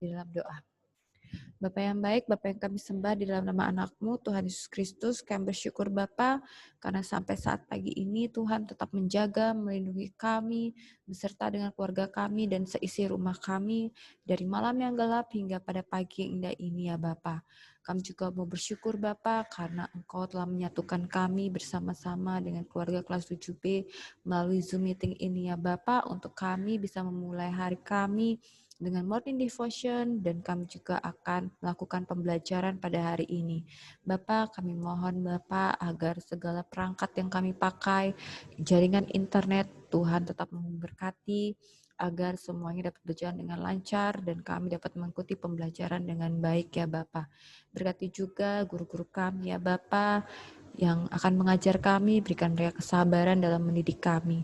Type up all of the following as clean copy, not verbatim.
di dalam doa. Bapa yang baik, Bapa yang kami sembah di dalam nama anak-Mu, Tuhan Yesus Kristus, kami bersyukur Bapa, karena sampai saat pagi ini Tuhan tetap menjaga, melindungi kami, beserta dengan keluarga kami dan seisi rumah kami, dari malam yang gelap hingga pada pagi yang indah ini ya Bapa. Kami juga mau bersyukur Bapa, karena Engkau telah menyatukan kami bersama-sama dengan keluarga kelas 7B melalui Zoom meeting ini ya Bapa, untuk kami bisa memulai hari kami dengan morning devotion, dan kami juga akan melakukan pembelajaran pada hari ini. Bapak, kami mohon Bapak agar segala perangkat yang kami pakai, jaringan internet, Tuhan tetap memberkati, agar semuanya dapat berjalan dengan lancar dan kami dapat mengikuti pembelajaran dengan baik ya Bapak. Berkati juga guru-guru kami ya Bapak, yang akan mengajar kami, berikan mereka kesabaran dalam mendidik kami.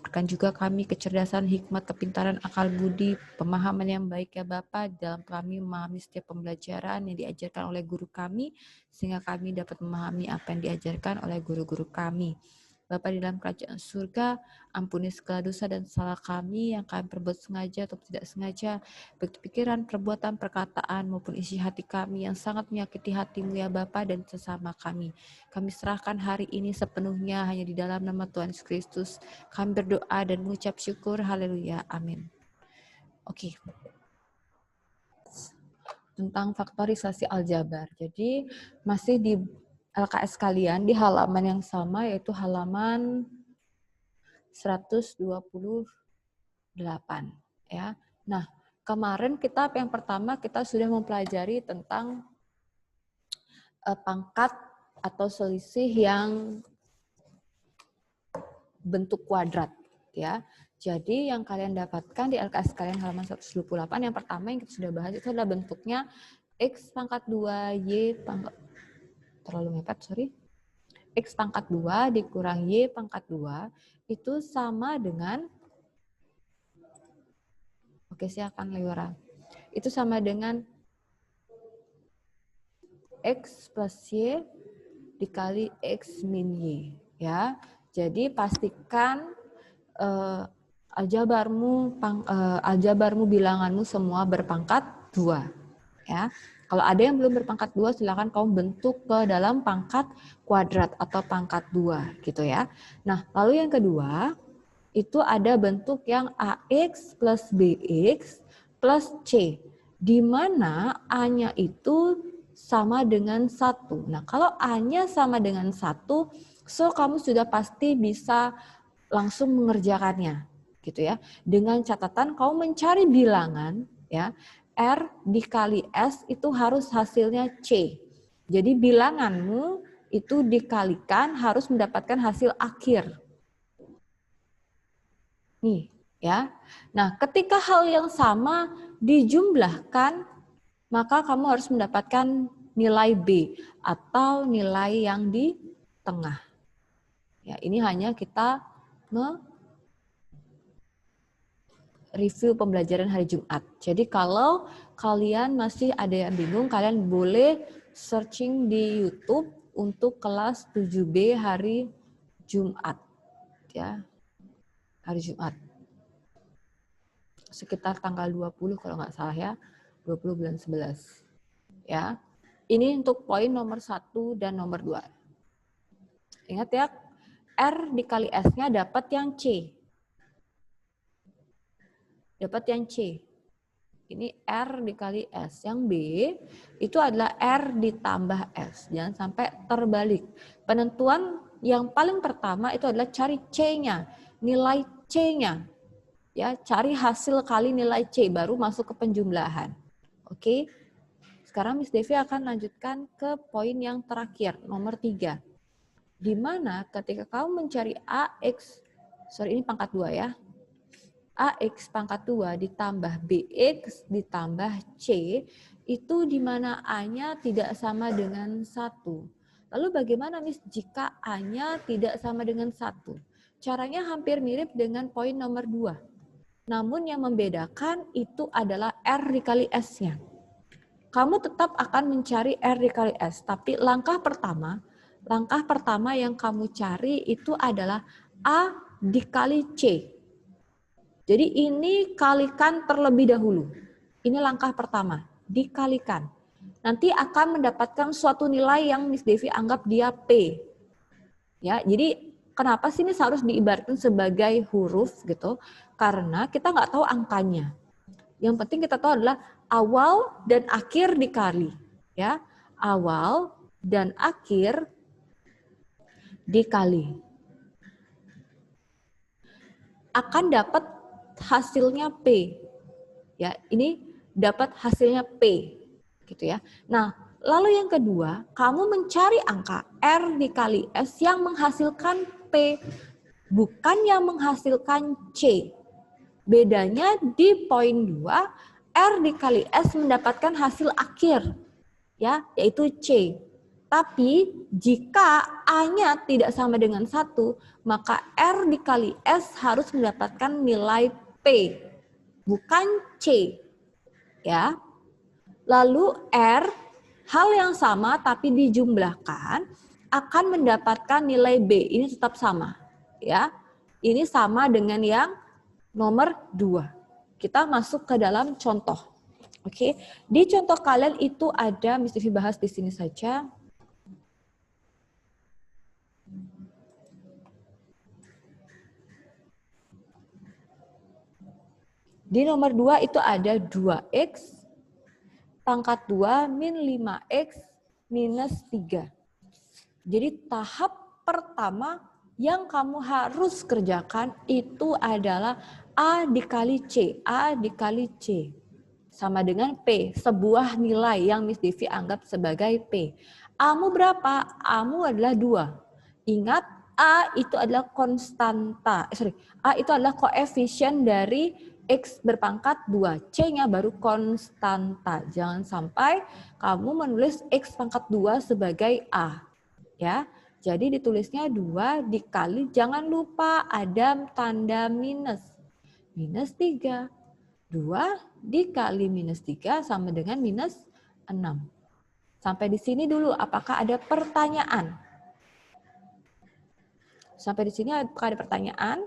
Berikan juga kami kecerdasan, hikmat, kepintaran, akal budi, pemahaman yang baik ya Bapak, dalam kami memahami setiap pembelajaran yang diajarkan oleh guru kami, sehingga kami dapat memahami apa yang diajarkan oleh guru-guru kami. Bapa di dalam kerajaan surga, ampuni segala dosa dan salah kami yang kami perbuat sengaja atau tidak sengaja, baik pikiran, perbuatan, perkataan, maupun isi hati kami yang sangat menyakiti hati-Mu ya Bapa dan sesama kami. Kami serahkan hari ini sepenuhnya hanya di dalam nama Tuhan Yesus Kristus. Kami berdoa dan mengucap syukur. Haleluya. Amin. Oke. Tentang faktorisasi aljabar. Jadi masih di LKS kalian di halaman yang sama, yaitu halaman 128 ya. Nah, kemarin yang pertama kita sudah mempelajari tentang pangkat atau selisih yang bentuk kuadrat ya. Jadi yang kalian dapatkan di LKS kalian halaman 128, yang pertama yang kita sudah bahas itu adalah bentuknya X pangkat 2 Y pangkat X pangkat 2 dikurang Y pangkat 2 itu sama dengan, oke silakan Leora, itu sama dengan X plus Y dikali X min Y ya. Jadi pastikan aljabarmu bilanganmu semua berpangkat 2 ya. Kalau ada yang belum berpangkat 2 silakan kamu bentuk ke dalam pangkat kuadrat atau pangkat 2 gitu ya. Nah, lalu yang kedua itu ada bentuk yang AX plus BX plus C, di mana A-nya itu sama dengan 1. Nah, kalau A-nya sama dengan 1, so kamu sudah pasti bisa langsung mengerjakannya gitu ya. Dengan catatan kamu mencari bilangan ya, R dikali S itu harus hasilnya C. Jadi bilanganmu itu dikalikan harus mendapatkan hasil akhir. Nih ya. Nah, ketika hal yang sama dijumlahkan, maka kamu harus mendapatkan nilai B atau nilai yang di tengah. Ya, ini hanya kita review pembelajaran hari Jumat. Jadi kalau kalian masih ada yang bingung, kalian boleh searching di YouTube untuk kelas 7B hari Jumat. Ya. Hari Jumat. Sekitar tanggal 20 kalau nggak salah ya. 20 bulan 11. Ya. Ini untuk poin nomor 1 dan nomor 2. Ingat ya, R dikali S-nya dapat yang C. Dapat yang C. Ini R dikali S. Yang B itu adalah R ditambah S. Jangan sampai terbalik. Penentuan yang paling pertama itu adalah cari C-nya. Nilai C-nya. Ya, cari hasil kali nilai C baru masuk ke penjumlahan. Oke. Sekarang Miss Devi akan lanjutkan ke poin yang terakhir, nomor 3. Di mana ketika kamu mencari ini pangkat 2 ya. AX pangkat 2 ditambah BX ditambah C, itu di mana A-nya tidak sama dengan 1. Lalu bagaimana Miss jika A-nya tidak sama dengan 1? Caranya hampir mirip dengan poin nomor 2. Namun yang membedakan itu adalah R dikali S-nya. Kamu tetap akan mencari R dikali S, tapi langkah pertama yang kamu cari itu adalah A dikali C. Jadi ini kalikan terlebih dahulu. Ini langkah pertama, dikalikan. Nanti akan mendapatkan suatu nilai yang Miss Devi anggap dia P. Ya, jadi kenapa sih ini harus diibaratkan sebagai huruf gitu? Karena kita nggak tahu angkanya. Yang penting kita tahu adalah awal dan akhir dikali. Ya, awal dan akhir dikali. Akan dapat hasilnya P. Ya, ini dapat hasilnya P, gitu ya. Nah, lalu yang kedua, kamu mencari angka R dikali S yang menghasilkan P, bukan yang menghasilkan C. Bedanya di poin 2, R dikali S mendapatkan hasil akhir, ya, yaitu C. Tapi jika A-nya tidak sama dengan 1, maka R dikali S harus mendapatkan nilai P, bukan C. Ya. Lalu R, hal yang sama tapi dijumlahkan akan mendapatkan nilai B. Ini tetap sama, ya. Ini sama dengan yang nomor 2. Kita masuk ke dalam contoh. Oke. Di contoh kalian itu ada, Miss Devi bahas di sini saja. Di nomor 2 itu ada 2X pangkat 2 min 5X minus 3. Jadi tahap pertama yang kamu harus kerjakan itu adalah A dikali C. A dikali C. Sama dengan P. Sebuah nilai yang Miss Devi anggap sebagai P. A-mu berapa? A-mu adalah 2. Ingat, A itu adalah konstanta. A itu adalah koefisien dari X berpangkat 2, C-nya baru konstanta. Jangan sampai kamu menulis X pangkat 2 sebagai A. Ya, jadi ditulisnya 2 dikali, jangan lupa ada tanda minus. Minus 3. 2 dikali minus 3 sama dengan minus 6. Sampai di sini dulu, apakah ada pertanyaan? Sampai di sini apakah ada pertanyaan?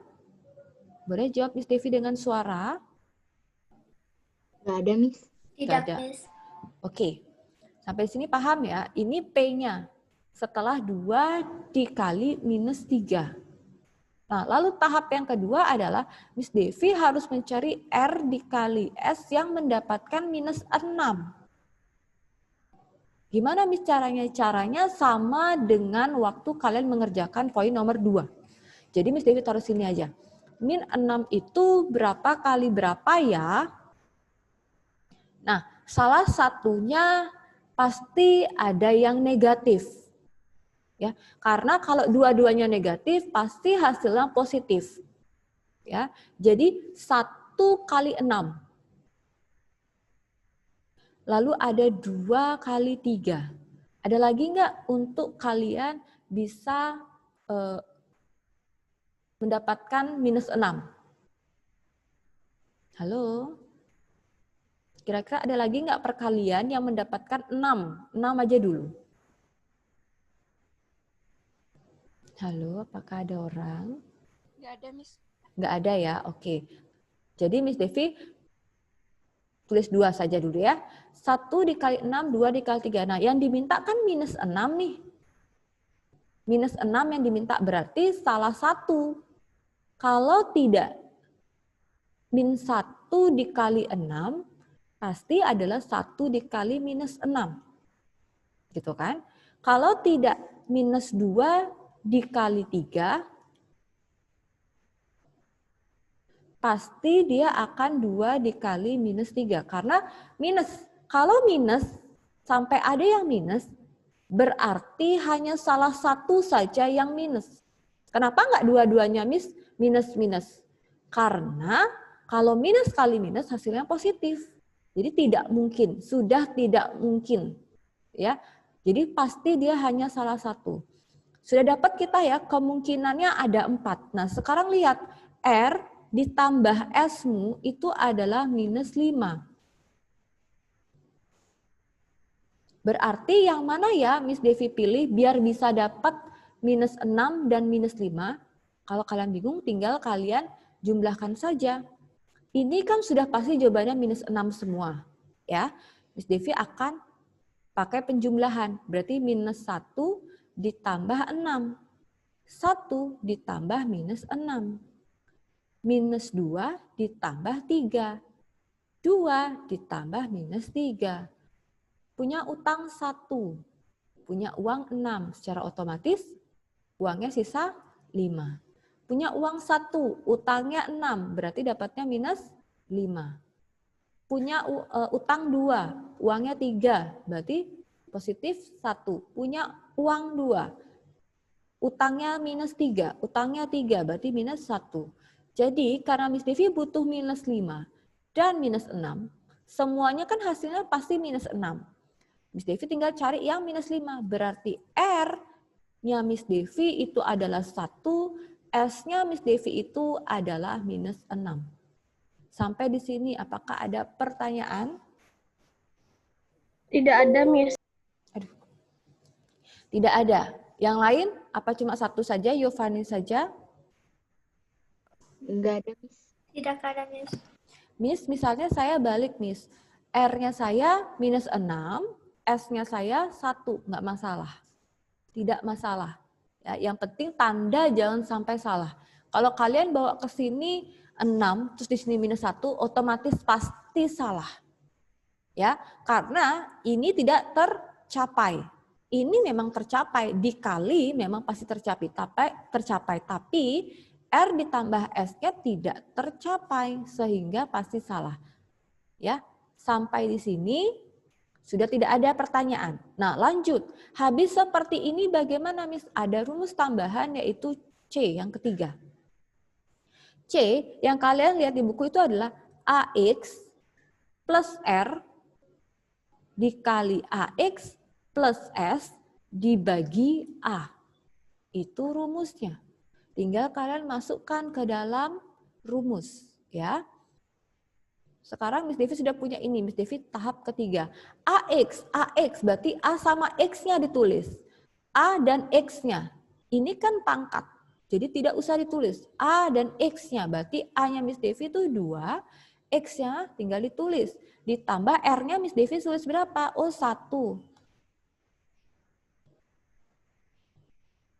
Boleh jawab Miss Devi dengan suara? Nggak ada, Miss. Tidak, ada. Miss. Oke. Sampai sini paham ya? Ini P-nya. Setelah 2 dikali minus 3. Nah, lalu tahap yang kedua adalah Miss Devi harus mencari R dikali S yang mendapatkan minus 6. Gimana Miss caranya? Caranya sama dengan waktu kalian mengerjakan poin nomor 2. Jadi Miss Devi taruh sini aja. Min 6 itu berapa kali berapa ya? Nah, salah satunya pasti ada yang negatif. Ya, karena kalau dua-duanya negatif pasti hasilnya positif. Ya, jadi 1 kali 6. Lalu ada 2 kali 3. Ada lagi nggak untuk kalian bisa mendapatkan minus 6? Halo? Kira-kira ada lagi nggak perkalian yang mendapatkan 6? 6 aja dulu. Halo, apakah ada orang? Nggak ada, Miss. Nggak ada ya, oke. Jadi Miss Devi tulis 2 saja dulu ya. 1 dikali 6, 2 dikali 3. Nah, yang diminta kan minus 6 nih. Minus 6 yang diminta berarti salah satu. Kalau tidak, min 1 dikali 6, pasti adalah 1 dikali minus 6. Gitu kan? Kalau tidak, minus 2 dikali 3, pasti dia akan 2 dikali minus 3. Karena minus, kalau minus, sampai ada yang minus, berarti hanya salah satu saja yang minus. Kenapa nggak dua-duanya minus-minus? Karena kalau minus kali minus hasilnya positif. Jadi tidak mungkin, sudah tidak mungkin. Ya, jadi pasti dia hanya salah satu. Sudah dapat kita ya, kemungkinannya ada 4. Nah, sekarang lihat, R ditambah S-mu itu adalah minus 5. Berarti yang mana ya Miss Devi pilih biar bisa dapat minus 6 dan minus 5? Kalau kalian bingung, tinggal kalian jumlahkan saja. Ini kan sudah pasti jawabannya minus 6 semua. ya, Miss Devi akan pakai penjumlahan. Berarti minus 1 ditambah 6. 1 ditambah minus 6. Minus 2 ditambah 3. 2 ditambah minus 3. Punya utang 1. Punya uang 6. Secara otomatis uangnya sisa 5. Punya uang 1, utangnya 6. Berarti dapatnya minus 5. Punya utang 2, uangnya 3. Berarti positif 1. Punya uang 2. Utangnya minus 3. Utangnya 3, berarti minus 1. Jadi karena Miss Devi butuh minus 5 dan minus 6, semuanya kan hasilnya pasti minus 6. Miss Devi tinggal cari yang minus 5. Berarti R-nya Miss Devi itu adalah 1, S-nya Miss Devi itu adalah minus 6. Sampai di sini apakah ada pertanyaan? Tidak ada, Miss. Aduh. Tidak ada. Yang lain? Apa cuma satu saja? Yovani saja? Enggak ada, Miss. Tidak ada, Miss. Miss, misalnya saya balik, Miss. R-nya saya minus 6, S-nya saya 1. Nggak masalah. Tidak masalah. Ya, yang penting tanda jangan sampai salah. Kalau kalian bawa ke sini 6, terus di sini minus 1, otomatis pasti salah. Ya, karena ini tidak tercapai. Ini memang tercapai, dikali memang pasti tercapai, tapi R ditambah S-nya tidak tercapai, sehingga pasti salah. Ya, sampai di sini sudah tidak ada pertanyaan. Nah, lanjut. Habis seperti ini bagaimana, Miss? Ada rumus tambahan yaitu C yang ketiga. C yang kalian lihat di buku itu adalah AX plus R dikali AX plus S dibagi A. Itu rumusnya. Tinggal kalian masukkan ke dalam rumus, ya. Sekarang Miss Devi sudah punya ini, Miss Devi tahap ketiga. AX berarti A sama X-nya ditulis. A dan X-nya. Ini kan pangkat, jadi tidak usah ditulis. A dan X-nya, berarti A-nya Miss Devi itu 2, X-nya tinggal ditulis. Ditambah R-nya Miss Devi tulis berapa? Oh, 1.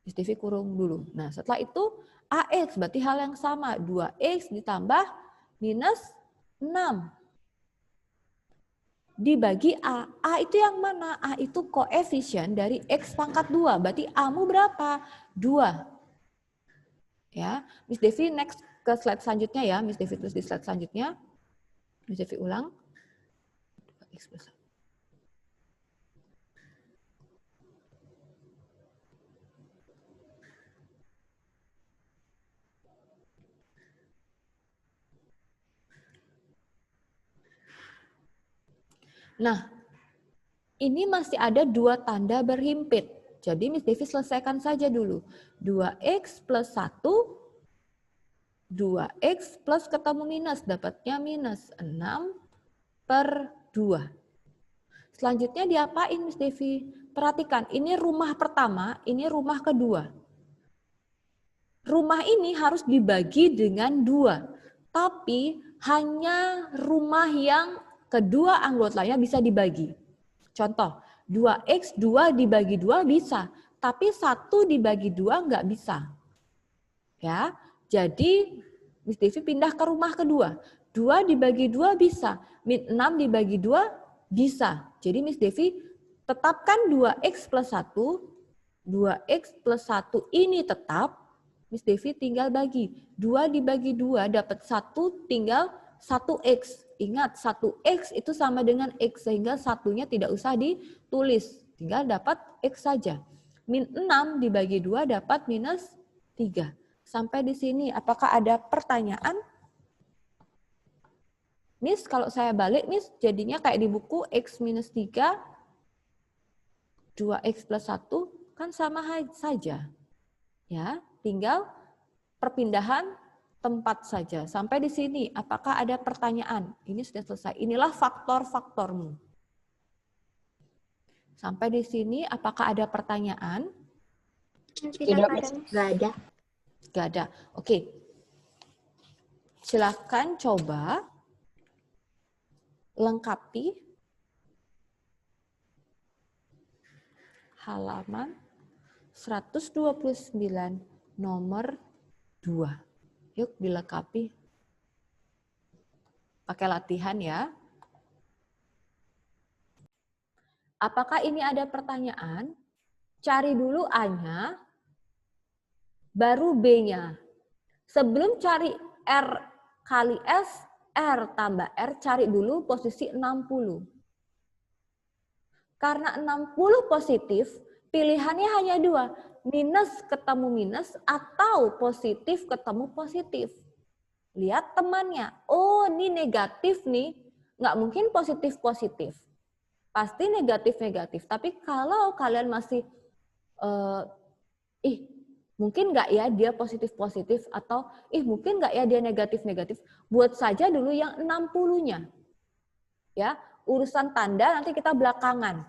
Miss Devi kurung dulu. Nah, setelah itu AX berarti hal yang sama. 2X ditambah minus 6. Dibagi A. A itu yang mana? A itu koefisien dari X pangkat 2. Berarti A-mu berapa? 2. Ya, Miss Devi next ke slide selanjutnya ya. Miss Devi tulis di slide selanjutnya. Miss Devi ulang. 2X plus 1. Nah, ini masih ada 2 tanda berhimpit. Jadi Miss Devi selesaikan saja dulu. 2X plus 1, 2X plus ketemu minus. Dapatnya minus 6 per 2. Selanjutnya diapain Miss Devi? Perhatikan, ini rumah pertama, ini rumah kedua. Rumah ini harus dibagi dengan 2. Tapi hanya rumah yang kedua anggotanya bisa dibagi. Contoh, 2X 2 dibagi 2 bisa, tapi 1 dibagi 2 nggak bisa. Ya, jadi Miss Devi pindah ke rumah kedua. 2 dibagi 2 bisa, 6 dibagi 2 bisa. Jadi Miss Devi tetapkan 2X plus 1, 2X plus 1 ini tetap, Miss Devi tinggal bagi. 2 dibagi 2 dapat 1, tinggal 1X. Ingat, 1X itu sama dengan X, sehingga satunya tidak usah ditulis. Tinggal dapat X saja. Min 6 dibagi 2 dapat minus 3. Sampai di sini, apakah ada pertanyaan? Miss, kalau saya balik, Miss, jadinya kayak di buku X minus 3, 2X plus 1, kan sama saja. Ya, tinggal perpindahan tempat saja. Sampai di sini, apakah ada pertanyaan? Ini sudah selesai. Inilah faktor-faktormu. Sampai di sini, apakah ada pertanyaan? Tidak ada. Tidak ada. Oke. Silakan coba lengkapi halaman 129 nomor 2. Yuk dilengkapi. Pakai latihan ya. Apakah ini ada pertanyaan? Cari dulu A-nya, baru B-nya. Sebelum cari R kali S, R tambah R, cari dulu posisi 60. Karena 60 positif, pilihannya hanya 2. Minus ketemu minus atau positif ketemu positif. Lihat temannya, oh ini negatif nih, nggak mungkin positif-positif. Pasti negatif-negatif. Tapi kalau kalian masih, mungkin nggak ya dia positif-positif, atau mungkin nggak ya dia negatif-negatif, buat saja dulu yang 60-nya. Ya, urusan tanda nanti kita belakangan.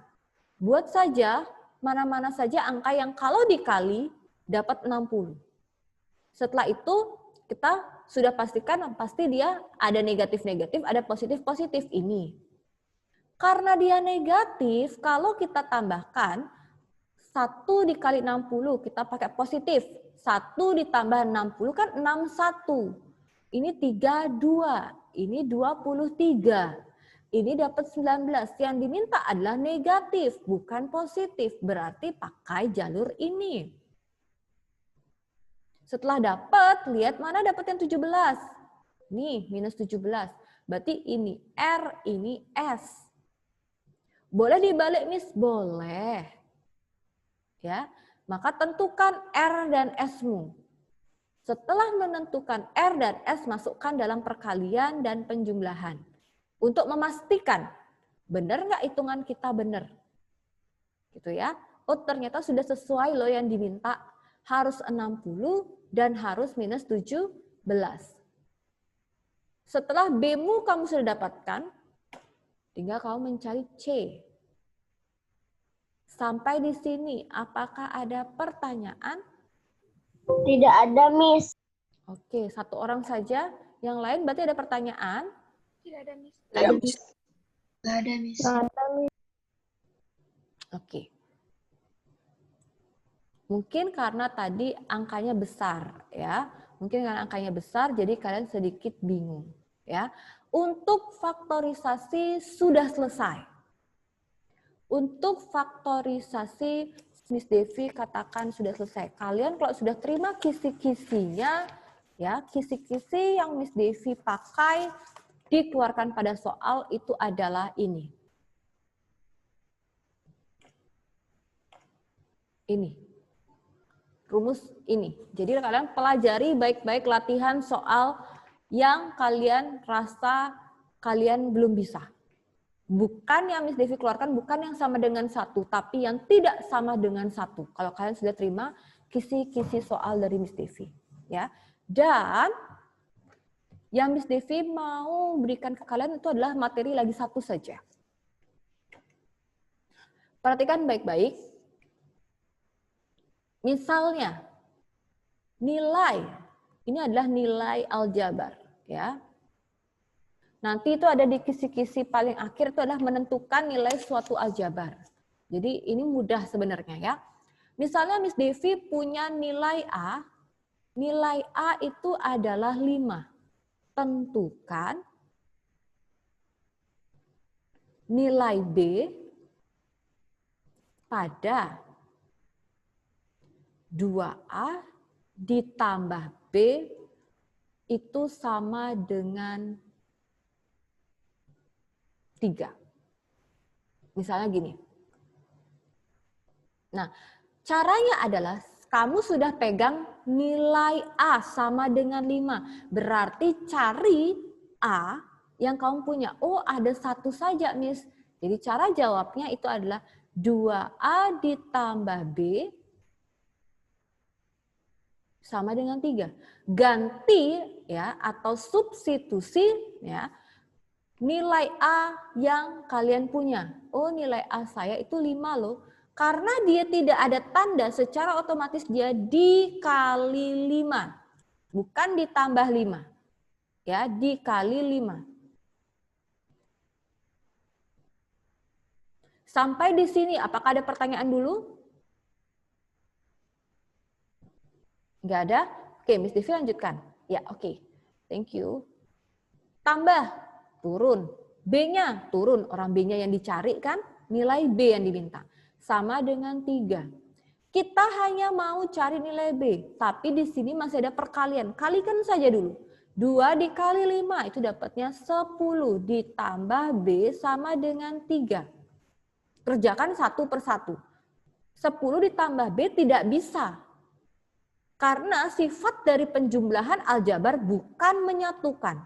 Buat saja mana-mana saja angka yang kalau dikali dapat 60. Setelah itu kita sudah pastikan pasti dia ada negatif-negatif, ada positif-positif ini. Karena dia negatif, kalau kita tambahkan 1 dikali 60, kita pakai positif. 1 ditambah 60 kan 61. Ini 32, ini 23. Ini dapat 19. Yang diminta adalah negatif, bukan positif. Berarti pakai jalur ini. Setelah dapat, lihat mana dapat yang 17. Nih, minus 17. Berarti ini R, ini S. Boleh dibalik, Miss? Boleh. Ya, maka tentukan R dan S-mu. Setelah menentukan R dan S, masukkan dalam perkalian dan penjumlahan. Untuk memastikan, benar nggak hitungan kita benar? Gitu ya. Oh, ternyata sudah sesuai loh yang diminta. Harus 60 dan harus minus 17. Setelah B-mu kamu sudah dapatkan, tinggal kamu mencari C. Sampai di sini, apakah ada pertanyaan? Tidak ada, Miss. Oke, satu orang saja. Yang lain berarti ada pertanyaan? Tidak ada, Miss. Tidak ada, Miss. Tidak ada, Miss. Oke. Mungkin karena tadi angkanya besar, ya. Mungkin karena angkanya besar, jadi kalian sedikit bingung, ya. Untuk faktorisasi sudah selesai. Untuk faktorisasi, Miss Devi katakan sudah selesai. Kalian kalau sudah terima kisi-kisinya, ya, kisi-kisi yang Miss Devi pakai dikeluarkan pada soal itu adalah ini. Ini. Rumus ini. Jadi kalian pelajari baik-baik latihan soal yang kalian rasa kalian belum bisa. Bukan yang Miss Devi keluarkan, bukan yang sama dengan 1, tapi yang tidak sama dengan 1. Kalau kalian sudah terima kisi-kisi soal dari Miss Devi, ya. Dan yang Miss Devi mau berikan ke kalian itu adalah materi lagi 1 saja. Perhatikan baik-baik. Misalnya nilai, ini adalah nilai aljabar, ya. Nanti itu ada di kisi-kisi paling akhir itu adalah menentukan nilai suatu aljabar. Jadi ini mudah sebenarnya ya. Misalnya Miss Devi punya nilai A. Nilai A itu adalah 5. Tentukan nilai B pada 2A ditambah B itu sama dengan 3. Misalnya gini. Nah, caranya adalah kamu sudah pegang nilai A sama dengan 5. Berarti cari A yang kamu punya. Oh, ada 1 saja, Miss. Jadi cara jawabnya itu adalah 2A ditambah B sama dengan 3. Ganti ya atau substitusi ya. Nilai A yang kalian punya. Oh, nilai A saya itu 5 loh. Karena dia tidak ada tanda, secara otomatis dia dikali 5. Bukan ditambah 5. Ya, dikali 5. Sampai di sini, apakah ada pertanyaan dulu? Nggak ada? Oke, Miss Devi lanjutkan. Ya, oke. Thank you. Tambah, turun. B-nya turun. Orang B-nya yang dicari kan, nilai B yang diminta. Sama dengan 3. Kita hanya mau cari nilai B, tapi di sini masih ada perkalian. Kalikan saja dulu. 2 dikali 5 itu dapatnya 10 ditambah B sama dengan 3. Kerjakan satu per satu. 10 ditambah B tidak bisa. Karena sifat dari penjumlahan aljabar bukan menyatukan.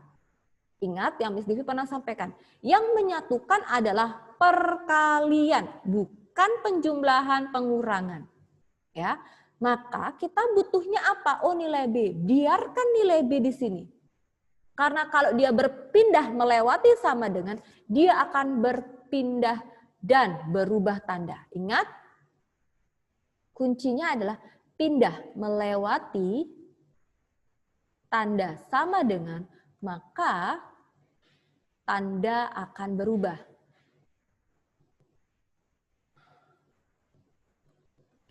Ingat yang Miss Devi pernah sampaikan. Yang menyatukan adalah perkalian, bukan penjumlahan pengurangan. Ya, maka kita butuhnya apa? Oh, nilai B. Biarkan nilai B di sini. Karena kalau dia berpindah melewati sama dengan, dia akan berpindah dan berubah tanda. Ingat, kuncinya adalah pindah melewati tanda sama dengan, maka tanda akan berubah.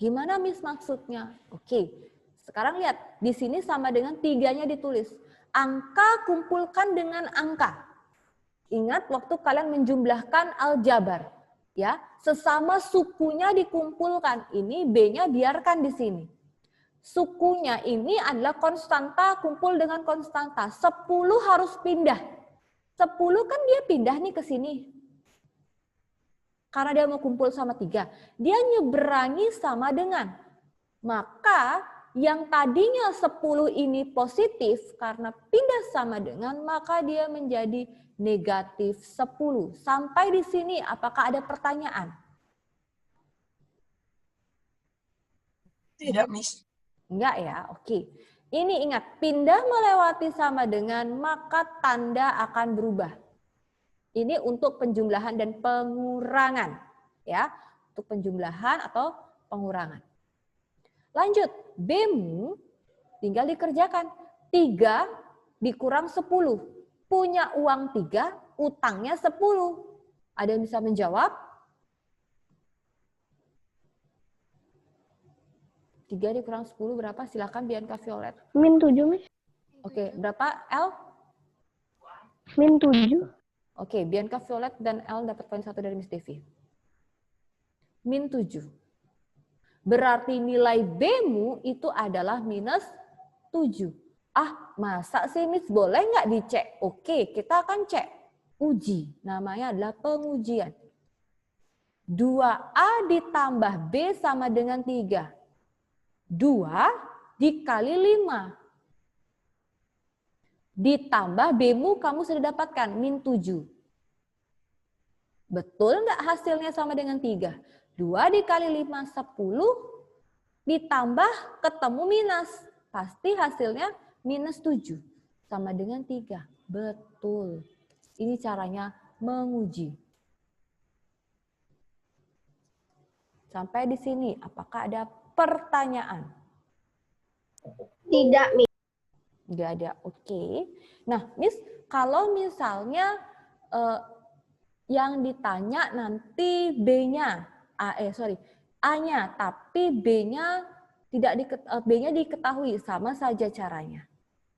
Gimana Miss maksudnya? Oke, sekarang lihat. Di sini sama dengan 3-nya ditulis. Angka kumpulkan dengan angka. Ingat waktu kalian menjumlahkan aljabar. Ya, sesama sukunya dikumpulkan. Ini B-nya biarkan di sini. Sukunya ini adalah konstanta kumpul dengan konstanta. 10 harus pindah. 10 kan dia pindah nih ke sini. Karena dia mau kumpul sama 3. Dia nyeberangi sama dengan. Maka yang tadinya 10 ini positif karena pindah sama dengan, maka dia menjadi negatif 10. Sampai di sini apakah ada pertanyaan? Tidak, Miss. Enggak ya, oke. Ini ingat, pindah melewati sama dengan, maka tanda akan berubah. Ini untuk penjumlahan dan pengurangan. Ya, untuk penjumlahan atau pengurangan. Lanjut, B-mu tinggal dikerjakan. 3 dikurang 10. Punya uang 3, utangnya 10. Ada yang bisa menjawab? 3 dikurang 10 berapa? Silakan Bianca Violet. Min 7, Miss. Oke, berapa L? Min 7. Oke, Bianca Violet dan L dapat poin 1 dari Miss Devi. Min 7. Berarti nilai B-mu itu adalah minus 7. Ah, masa sih Miss? Boleh nggak dicek? Oke, kita akan cek. Uji. Namanya adalah pengujian. 2A ditambah B sama dengan 3. 2 dikali 5. Ditambah B-mu kamu sudah dapatkan, min 7. Betul nggak hasilnya sama dengan 3? 2 dikali 5, 10. Ditambah ketemu minus. Pasti hasilnya minus 7. Sama dengan 3. Betul. Ini caranya menguji. Sampai di sini, apakah ada pertanyaan? Tidak, Miss. Nggak ada, oke. Nah, Miss, kalau misalnya yang ditanya nanti B-nya, A-nya, tapi B-nya B-nya diketahui, sama saja caranya.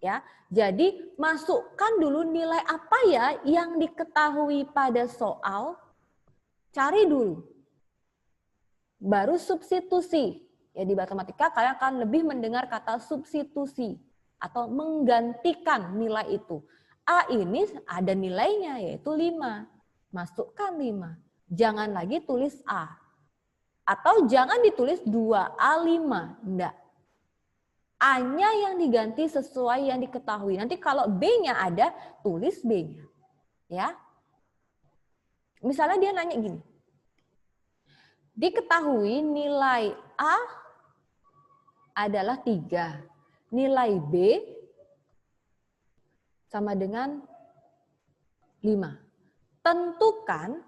Ya, jadi masukkan dulu nilai apa ya yang diketahui pada soal, cari dulu. Baru substitusi. Ya, di matematika kalian akan lebih mendengar kata substitusi atau menggantikan nilai itu. A ini ada nilainya yaitu 5. Masukkan 5. Jangan lagi tulis A. Atau jangan ditulis 2A5. Enggak. A-nya yang diganti sesuai yang diketahui. Nanti kalau B-nya ada, tulis B-nya. Ya. Misalnya dia nanya gini. Diketahui nilai A adalah 3. Nilai B sama dengan 5. Tentukan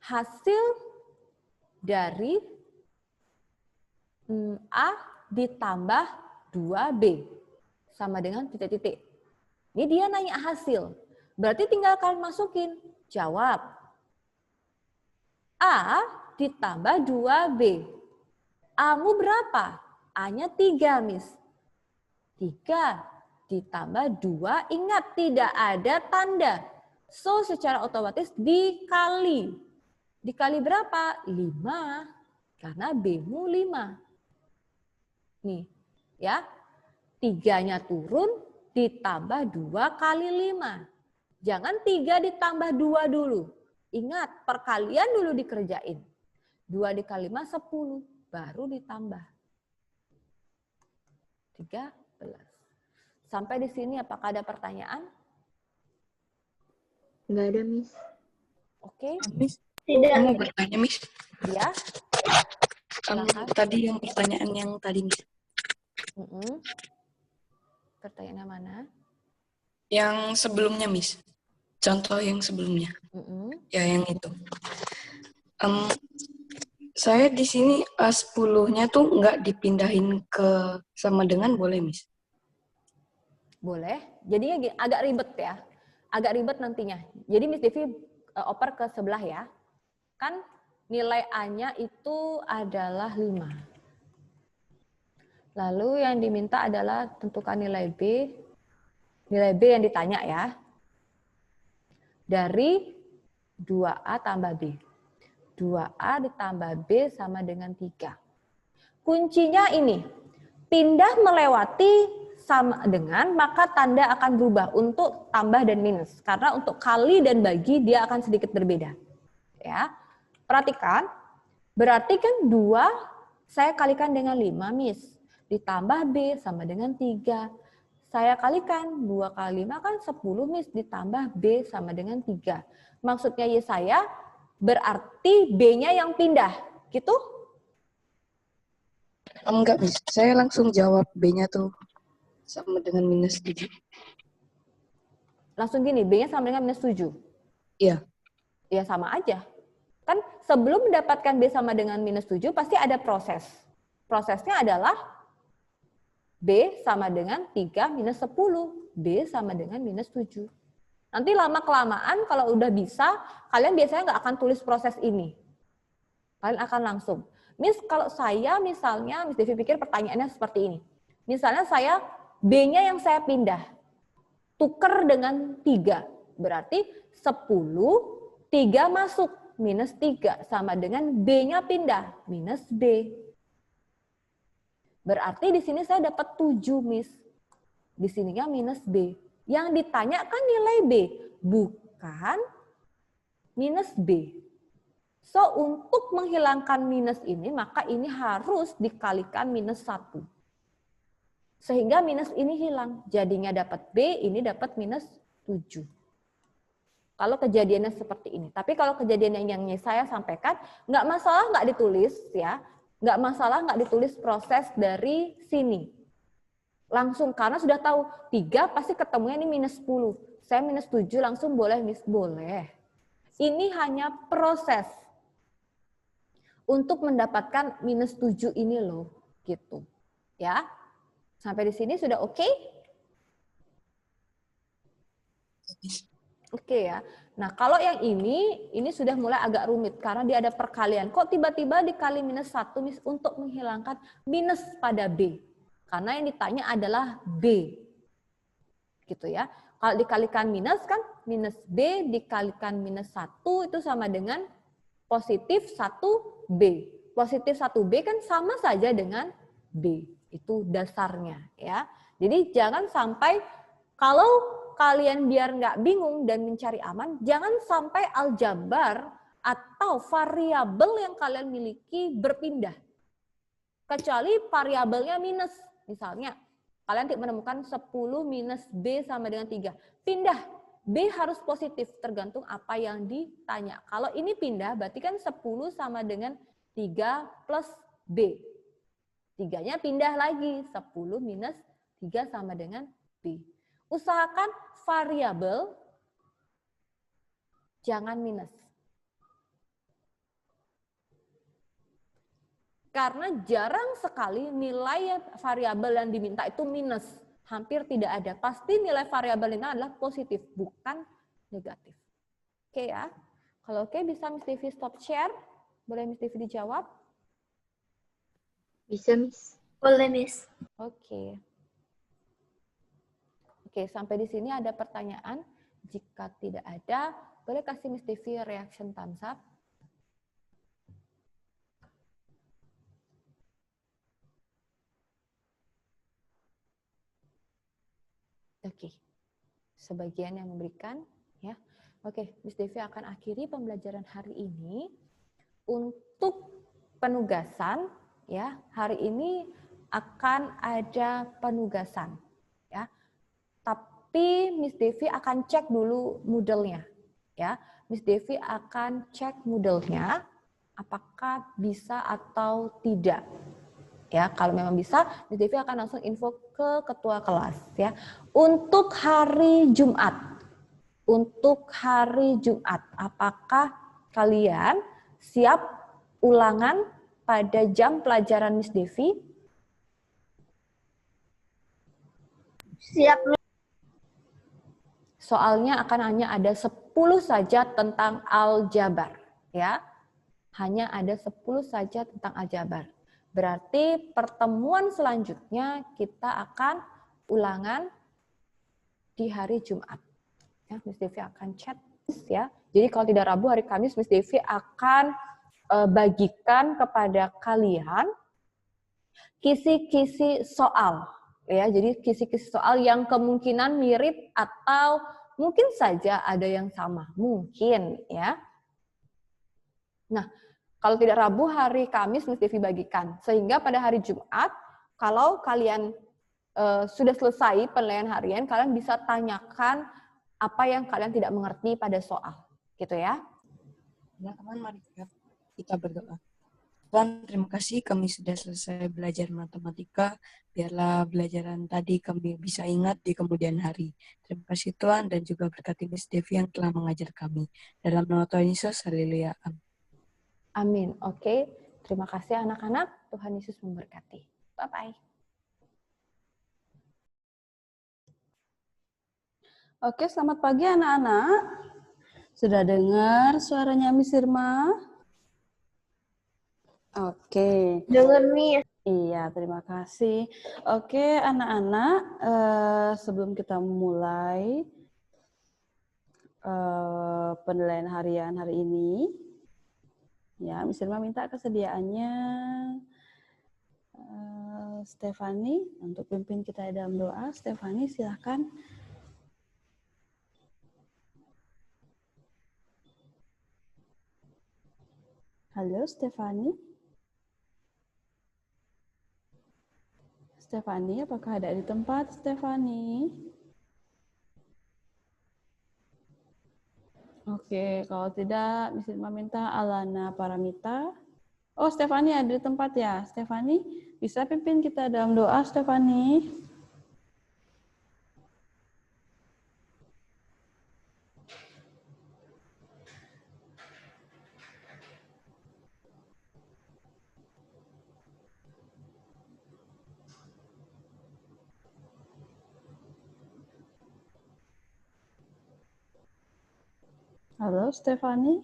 hasil dari A ditambah 2B sama dengan titik-titik. Ini dia nanya hasil. Berarti tinggal kalian masukin. Jawab. A ditambah 2B. A-mu berapa? A-nya 3, Miss. 3 ditambah 2, ingat tidak ada tanda. So, secara otomatis dikali. Dikali berapa? 5. Karena B-mu 5. Nih, ya. 3-nya turun ditambah 2 kali 5. Jangan 3 ditambah 2 dulu. Ingat, perkalian dulu dikerjain. 2 dikali 5, 10. Baru ditambah. 13. Sampai di sini apakah ada pertanyaan? Nggak ada, Miss. Oke, Miss, Tidak. saya mau bertanya, Miss. ya. Silakan. Tadi yang pertanyaan yang tadi, Miss. Pertanyaannya mana? Yang sebelumnya, Miss. Contoh yang sebelumnya. Ya, yang itu. Saya di sini 10-nya tuh nggak dipindahin ke sama dengan, boleh, Miss? Boleh. Jadinya agak ribet ya. Agak ribet nantinya. Jadi Miss Devi oper ke sebelah ya. Kan nilai A-nya itu adalah 5. Lalu yang diminta adalah tentukan nilai B. Nilai B yang ditanya ya. Dari 2A tambah B. 2A ditambah B sama dengan 3. Kuncinya ini. Pindah melewati sama dengan, maka tanda akan berubah untuk tambah dan minus. Karena untuk kali dan bagi dia akan sedikit berbeda. Ya. Perhatikan, berarti kan 2 saya kalikan dengan 5, Miss. Ditambah B sama dengan 3. Saya kalikan 2 kali 5 kan 10, Miss. Ditambah B sama dengan 3. Maksudnya ya saya berarti B-nya yang pindah. Gitu? Enggak, Miss. Saya langsung jawab B-nya tuh sama dengan minus 7. Langsung gini, B-nya sama dengan minus 7. Iya. Ya sama aja. Kan sebelum mendapatkan B sama dengan minus 7 pasti ada proses. Prosesnya adalah B sama dengan 3 minus 10. B sama dengan minus 7. Nanti lama-kelamaan kalau udah bisa, kalian biasanya nggak akan tulis proses ini. Kalian akan langsung. Miss, kalau saya misalnya, Miss Devi pikir pertanyaannya seperti ini. Misalnya saya, B-nya yang saya pindah. Tuker dengan 3. Berarti 10, 3 masuk. Minus 3 sama dengan B-nya pindah. Minus B. Berarti di sini saya dapat 7, Miss. Di sininya minus B. Yang ditanya kan nilai B, bukan minus B. So, untuk menghilangkan minus ini, maka ini harus dikalikan minus 1. Sehingga minus ini hilang. Jadinya dapat B, ini dapat minus 7. Kalau kejadiannya seperti ini. Tapi kalau kejadian yang saya sampaikan, nggak masalah nggak ditulis ya. Nggak masalah nggak ditulis proses dari sini. Langsung, karena sudah tahu 3 pasti ketemunya ini minus 10. Saya minus 7 langsung boleh, Miss? Boleh. Ini hanya proses untuk mendapatkan minus 7 ini loh. Gitu. Ya. Sampai di sini sudah oke? Oke ya. Nah, kalau yang ini sudah mulai agak rumit karena dia ada perkalian. Kok tiba-tiba dikali minus 1, Miss, untuk menghilangkan minus pada B? Karena yang ditanya adalah B. Gitu ya. Kalau dikalikan minus kan, minus B dikalikan minus 1 itu sama dengan positif 1B. Positif 1B kan sama saja dengan B. Itu dasarnya ya. Jadi jangan sampai, kalau kalian biar nggak bingung dan mencari aman, jangan sampai aljabar atau variabel yang kalian miliki berpindah. Kecuali variabelnya minus. Misalnya, kalian menemukan 10 minus B sama dengan 3. Pindah. B harus positif, tergantung apa yang ditanya. Kalau ini pindah, berarti kan 10 sama dengan 3 plus B. 3-nya pindah lagi, 10 minus 3 sama dengan B. Usahakan variabel jangan minus. Karena jarang sekali nilai variabel yang diminta itu minus. Hampir tidak ada. Pasti nilai variabel ini adalah positif, bukan negatif. Oke ya. Kalau oke, bisa Miss Devi stop share? Boleh Miss Devi dijawab? Bisa, Miss. Boleh, Miss. Oke. Oke, sampai di sini ada pertanyaan? Jika tidak ada, boleh kasih Miss Devi reaction thumbs up. Oke, sebagian yang memberikan, ya. Oke, Miss Devi akan akhiri pembelajaran hari ini. Untuk penugasan, ya, hari ini akan ada penugasan, ya. Tapi Miss Devi akan cek dulu Moodle-nya, ya. Miss Devi akan cek Moodle-nya, apakah bisa atau tidak. Ya, kalau memang bisa, Miss Devi akan langsung info ke ketua kelas, ya. Untuk hari Jumat, apakah kalian siap ulangan pada jam pelajaran Miss Devi? Siap, Miss. Soalnya akan hanya ada 10 saja tentang aljabar, ya. Hanya ada 10 saja tentang aljabar. Berarti pertemuan selanjutnya kita akan ulangan di hari Jumat. Ya, Miss Devi akan chat, ya. Jadi kalau tidak Rabu, hari Kamis Miss Devi akan bagikan kepada kalian kisi-kisi soal, ya. Jadi kisi-kisi soal yang kemungkinan mirip atau mungkin saja ada yang sama, mungkin, ya. Nah, kalau tidak Rabu, hari Kamis Miss Devi bagikan. Sehingga pada hari Jumat, kalau kalian sudah selesai penilaian harian, kalian bisa tanyakan apa yang kalian tidak mengerti pada soal. Gitu ya. Teman-teman, mari kita berdoa. Tuhan, terima kasih kami sudah selesai belajar matematika. Biarlah belajaran tadi kami bisa ingat di kemudian hari. Terima kasih Tuhan dan juga berkati Miss Devi yang telah mengajar kami. Dalam nama Tuhan Yesus, haleluya. Amin. Amin. Oke. Terima kasih anak-anak. Tuhan Yesus memberkati. Bye-bye. Oke, selamat pagi anak-anak. Sudah dengar suaranya Miss Irma? Oke. Dengar, Miss. Iya, terima kasih. Oke, anak-anak, sebelum kita mulai penilaian harian hari ini, ya, Miss Irma minta kesediaannya Stefani untuk pimpin kita dalam doa. Stefani, silahkan. Halo, Stefani. Stefani, apakah ada di tempat, Stefani? Oke, kalau tidak, Miss Irma minta Alana Paramita. Oh, Stefani ada di tempat ya. Stefani, bisa pimpin kita dalam doa, Stefani? Halo, Stefani.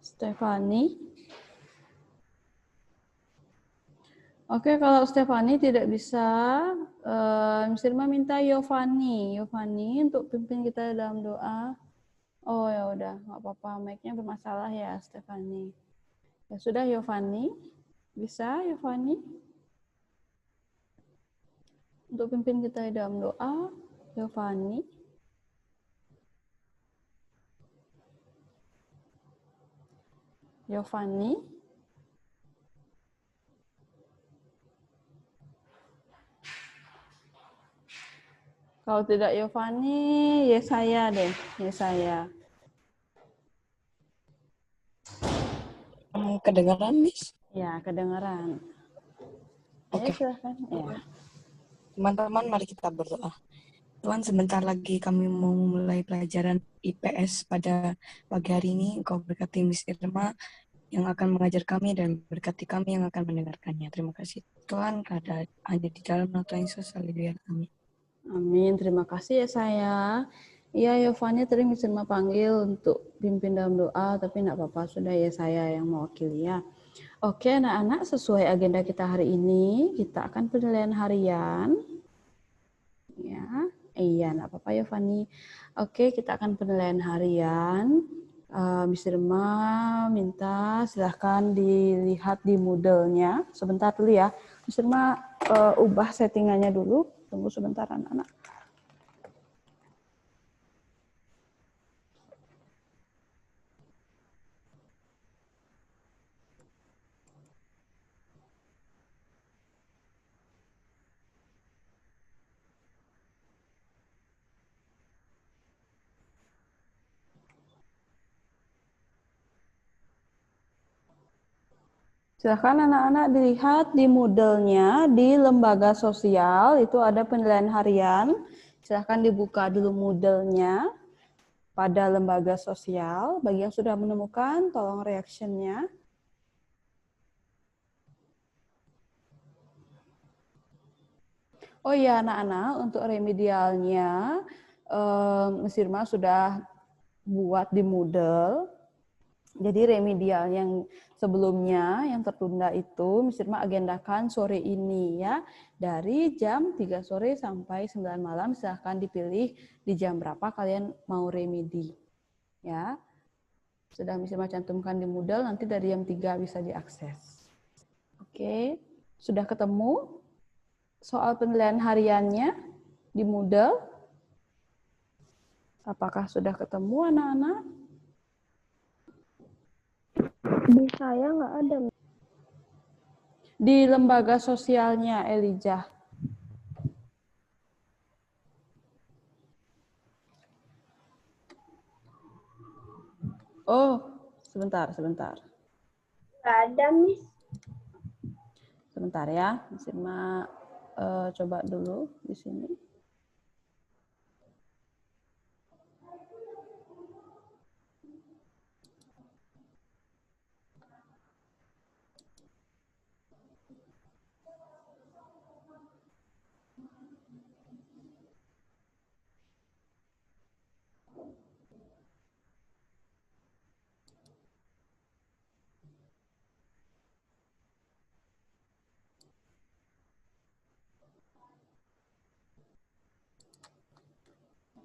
Stefani. Oke, kalau Stefani tidak bisa, Miss Irma minta Yovani. Yovani untuk pimpin kita dalam doa. Oh ya udah, nggak apa-apa. Mic-nya bermasalah ya, Stefani. Ya sudah, Yovani. Bisa, Yovani? Untuk pimpin kita dalam doa, Yovani. Yovani. Kalau tidak Yovani, Yesaya deh, Yesaya. Kedengaran, Miss? Ya, kedengaran. Oke. Silahkan. Ya. Teman-teman, mari kita berdoa. Tuhan, sebentar lagi kami mau mulai pelajaran IPS pada pagi hari ini. Engkau berkati Miss Irma yang akan mengajar kami dan berkati kami yang akan mendengarkannya. Terima kasih Tuhan, karena hanya di dalam nama Tuhan Yesus, haleluya, amin. Amin, terima kasih ya saya. Iya, Yovani tadi Miss Irma panggil untuk pimpin dalam doa, tapi enggak apa-apa, sudah ya saya yang mewakili ya. Oke, anak-anak, sesuai agenda kita hari ini, kita akan penilaian harian. Ya, iya, enggak apa-apa Yovani. Oke, kita akan penilaian harian. Miss Irma minta silahkan dilihat di Moodle-nya. Sebentar dulu ya. Miss Irma ubah settingannya dulu. Tunggu sebentar anak-anak. Silahkan anak-anak dilihat di Moodle-nya, di lembaga sosial, itu ada penilaian harian. Silahkan dibuka dulu Moodle-nya pada lembaga sosial. Bagi yang sudah menemukan, tolong reaction-nya. Oh iya anak-anak, untuk remedialnya, Miss Irma sudah buat di Moodle. Jadi remedial yang sebelumnya yang tertunda itu Miss Irma agendakan sore ini ya. Dari jam 3 sore sampai 9 malam silahkan dipilih di jam berapa kalian mau remedi. Ya. Sudah Miss Irma cantumkan di Moodle, nanti dari jam 3 bisa diakses. Oke, sudah ketemu soal penilaian hariannya di Moodle? Apakah sudah ketemu anak-anak? Di saya nggak ada. Di lembaga sosialnya, Elijah. Oh, sebentar. Nggak ada, Miss. Sebentar ya, Miss Irma coba dulu di sini.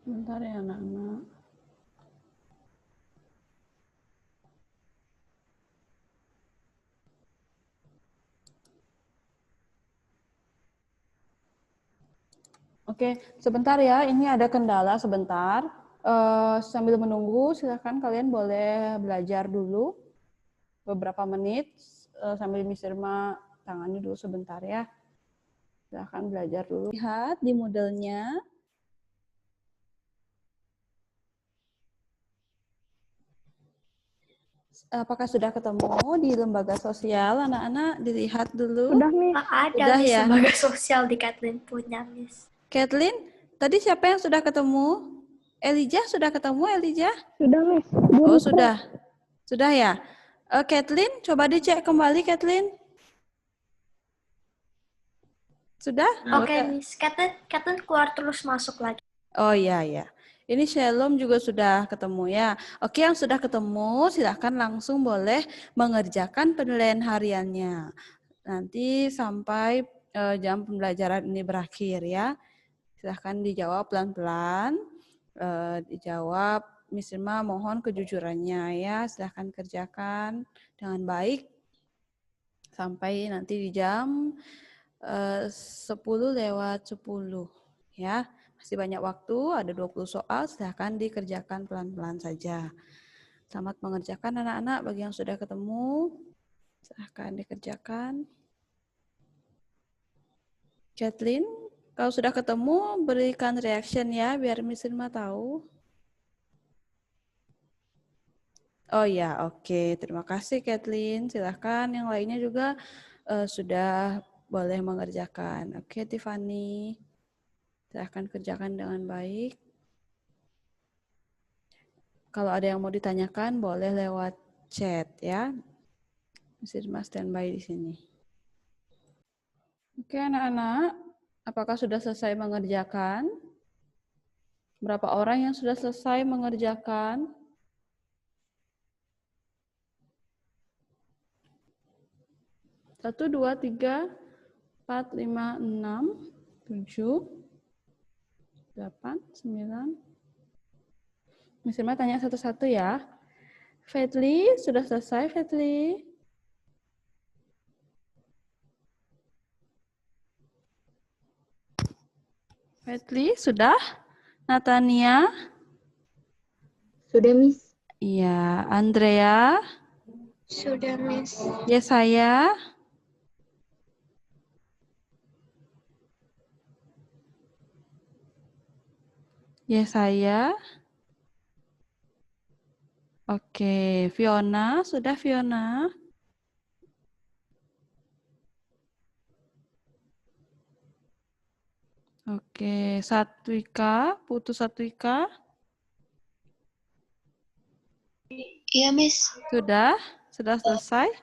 Sebentar ya anak-anak. Oke, sebentar ya. Ini ada kendala sebentar. Sambil menunggu, silakan kalian boleh belajar dulu beberapa menit sambil Miss Irma tangani dulu sebentar ya. Silakan belajar dulu. Lihat di modelnya. Apakah sudah ketemu di lembaga sosial? Anak-anak dilihat dulu. Udah, Miss. Ada Udah Miss ya? lembaga sosial di Kathleen punya Miss. Kathleen, tadi siapa yang sudah ketemu? Elijah sudah ketemu, Elijah? Sudah, Miss. Oh, sudah. Sudah ya? Kathleen, coba dicek kembali, Kathleen. Sudah? Oke, Miss. Kathleen keluar terus masuk lagi. Oh iya, ya. Ini Shalom juga sudah ketemu ya. Oke, yang sudah ketemu silahkan langsung boleh mengerjakan penilaian hariannya. Nanti sampai jam pembelajaran ini berakhir ya. Silahkan dijawab pelan-pelan. Dijawab, Miss Irma mohon kejujurannya ya. Silahkan kerjakan dengan baik. Sampai nanti di jam 10:10 ya. Masih banyak waktu, ada 20 soal, silahkan dikerjakan pelan-pelan saja. Selamat mengerjakan anak-anak, bagi yang sudah ketemu, silahkan dikerjakan. Kathleen, kalau sudah ketemu, berikan reaction ya, biar Miss Irma tahu. Oh ya, oke. Terima kasih Kathleen. Silahkan yang lainnya juga sudah boleh mengerjakan. Oke, Tiffany. Silahkan kerjakan dengan baik. Kalau ada yang mau ditanyakan, boleh lewat chat ya. Miss Irma standby di sini. Oke anak-anak, apakah sudah selesai mengerjakan? Berapa orang yang sudah selesai mengerjakan? Satu, dua, tiga, 4, 5, 6, 7, 8, 9. Miss Irma tanya satu-satu ya. Fedli, sudah selesai Fedli? Fedli, sudah? Natania? Sudah, Miss. Iya. Andrea? Sudah, Miss. Yesaya? Yesaya? Oke. Fiona, sudah Fiona? Oke. Satwika, Putu Satwika? Iya, Miss. Sudah? Sudah selesai?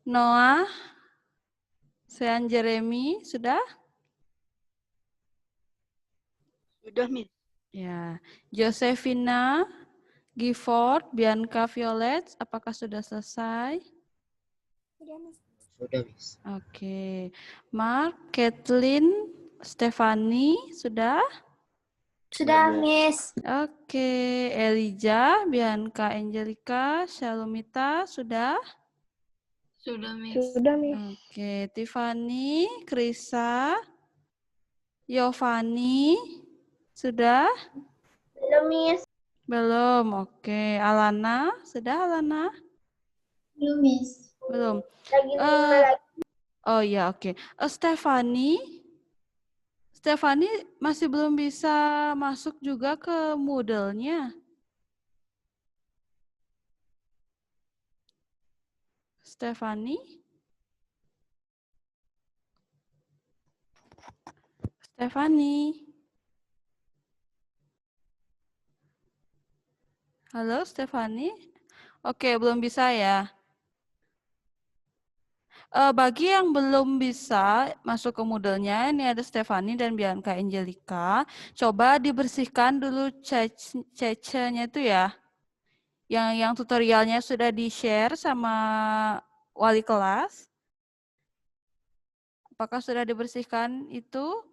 Noah? Sean Jeremy, sudah? Sudah, Miss. Ya. Josephina, Gifford, Bianca Violet, apakah sudah selesai? Sudah, Miss. Oke. Mark, Kathleen, Stephanie, sudah? Sudah, Miss. Oke. Elijah, Bianca Angelica, Shalomita, sudah? Sudah, Miss. Sudah, Miss. Oke. Tiffany, Krisa, Yovani, sudah? Belum, Miss. Belum. Oke. Alana, sudah Alana? Belum, Miss. Belum. Lagi 5 Eh, lagi. oh ya, oke. Stephanie masih belum bisa masuk juga ke Moodle-nya. Stephanie? Stephanie? Halo, Stephanie? Oke, belum bisa ya. Bagi yang belum bisa masuk ke Moodle-nya, ini ada Stephanie dan Bianca Angelica. Coba dibersihkan dulu chat-nya itu ya. Yang tutorialnya sudah di-share sama wali kelas. Apakah sudah dibersihkan itu?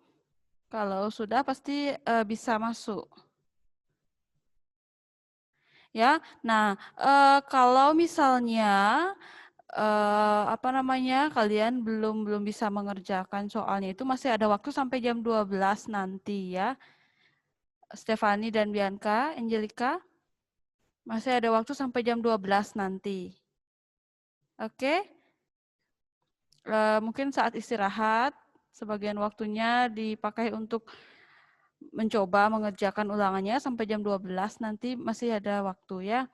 Kalau sudah pasti bisa masuk. Ya. Nah, kalau misalnya kalian belum bisa mengerjakan soalnya itu masih ada waktu sampai jam 12 nanti ya. Stephanie dan Bianca, Angelica, masih ada waktu sampai jam 12 nanti. Oke? Mungkin saat istirahat, sebagian waktunya dipakai untuk mencoba mengerjakan ulangannya sampai jam 12 nanti masih ada waktu ya.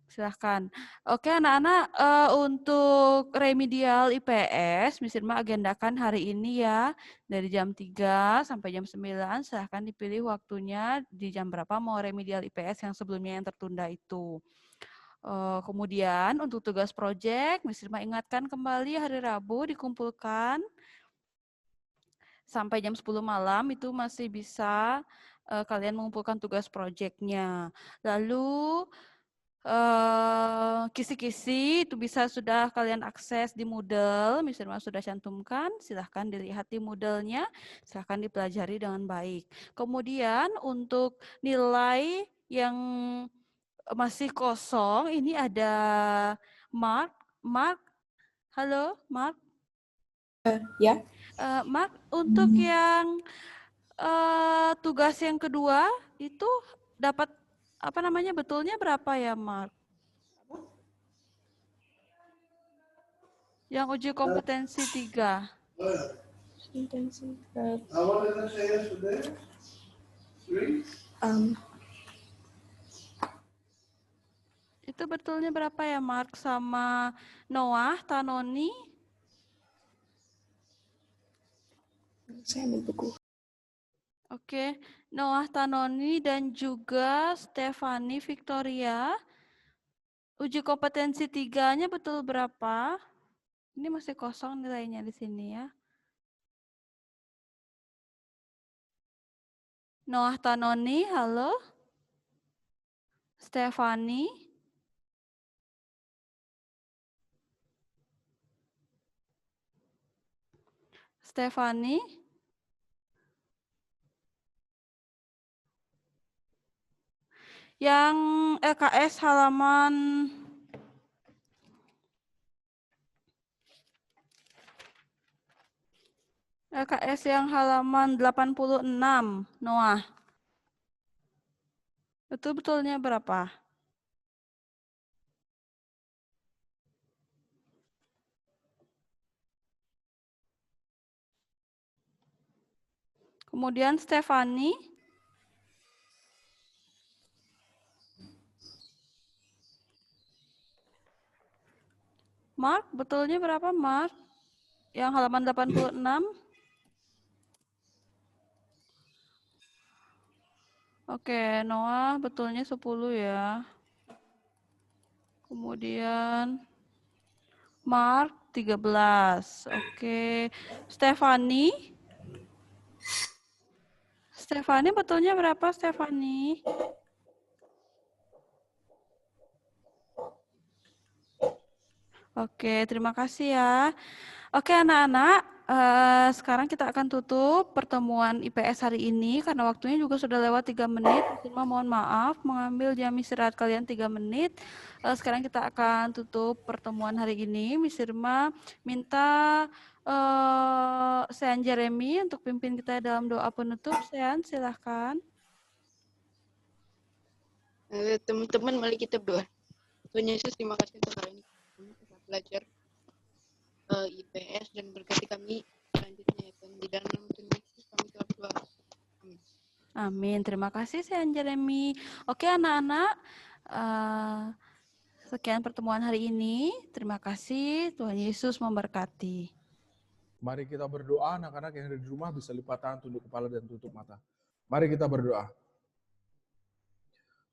Silahkan. Oke anak-anak, untuk remedial IPS, Miss Irma agendakan hari ini ya, dari jam 3 sampai jam 9, silahkan dipilih waktunya di jam berapa mau remedial IPS yang sebelumnya yang tertunda itu. Kemudian untuk tugas proyek, Miss Irma ingatkan kembali hari Rabu dikumpulkan sampai jam 10 malam itu masih bisa kalian mengumpulkan tugas proyeknya. Lalu kisi-kisi itu bisa sudah kalian akses di Moodle, Miss Irma sudah cantumkan, silahkan dilihat di Moodle-nya, silahkan dipelajari dengan baik. Kemudian untuk nilai yang masih kosong, ini ada Mark, halo Mark. Ya. Mark, untuk yang tugas yang kedua itu dapat betulnya berapa ya, Mark? Yang uji kompetensi 3. Itu betulnya berapa ya, Mark? Sama Noah, Tanoni? Saya ambil buku. Oke, Noah, Tanoni, dan juga Stephanie Victoria. Uji kompetensi 3-nya betul berapa? Ini masih kosong nilainya di sini ya. Noah Tanoni, halo. Stefani. Stefani. Yang LKS halaman LKS yang halaman 86, Noah. Itu betulnya berapa? Kemudian Stefani. Mark, betulnya berapa, Mark? Yang halaman 86? Oke, Noah betulnya 10 ya. Kemudian Mark 13. Oke. Stefani. Stefani betulnya berapa, Stefani? Oke, terima kasih ya. Oke anak-anak, sekarang kita akan tutup pertemuan IPS hari ini karena waktunya juga sudah lewat 3 menit. Misirma mohon maaf mengambil jam istirahat kalian 3 menit. Sekarang kita akan tutup pertemuan hari ini. Misirma minta Sean Jeremy untuk pimpin kita dalam doa penutup. Sean, silahkan. Teman-teman, mari kita berdoa. Tuhan Yesus, terima kasih untuk hari ini. Kami bisa belajar IPS dan berkati kami selanjutnya. Dan di dalam nama Tuhan Yesus kami telah berdoa. Amin. Amin. Terima kasih, Sean Jeremy. Oke, anak-anak. Sekian pertemuan hari ini. Terima kasih. Tuhan Yesus memberkati. Mari kita berdoa, anak-anak yang ada di rumah bisa lipat tangan, tunduk kepala, dan tutup mata. Mari kita berdoa.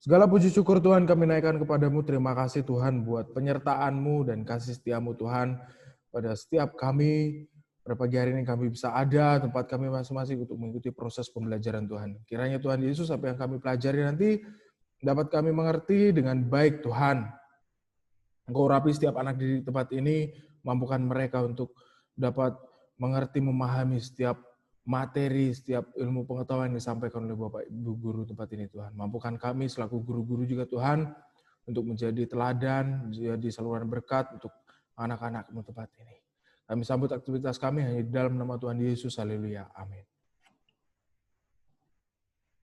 Segala puji syukur Tuhan kami naikkan kepadamu. Terima kasih Tuhan buat penyertaan-Mu dan kasih setia-Mu Tuhan pada setiap kami. Pada pagi hari ini kami bisa ada tempat kami masing-masing untuk mengikuti proses pembelajaran Tuhan. Kiranya Tuhan Yesus apa yang kami pelajari nanti dapat kami mengerti dengan baik Tuhan. Engkau urapi setiap anak di tempat ini, mampukan mereka untuk dapat mengerti, memahami setiap materi, setiap ilmu pengetahuan yang disampaikan oleh Bapak Ibu Guru tempat ini Tuhan. Mampukan kami selaku guru-guru juga Tuhan untuk menjadi teladan, menjadi saluran berkat untuk anak-anak-Mu tempat ini. Kami sambut aktivitas kami hanya di dalam nama Tuhan Yesus. Haleluya. Amin.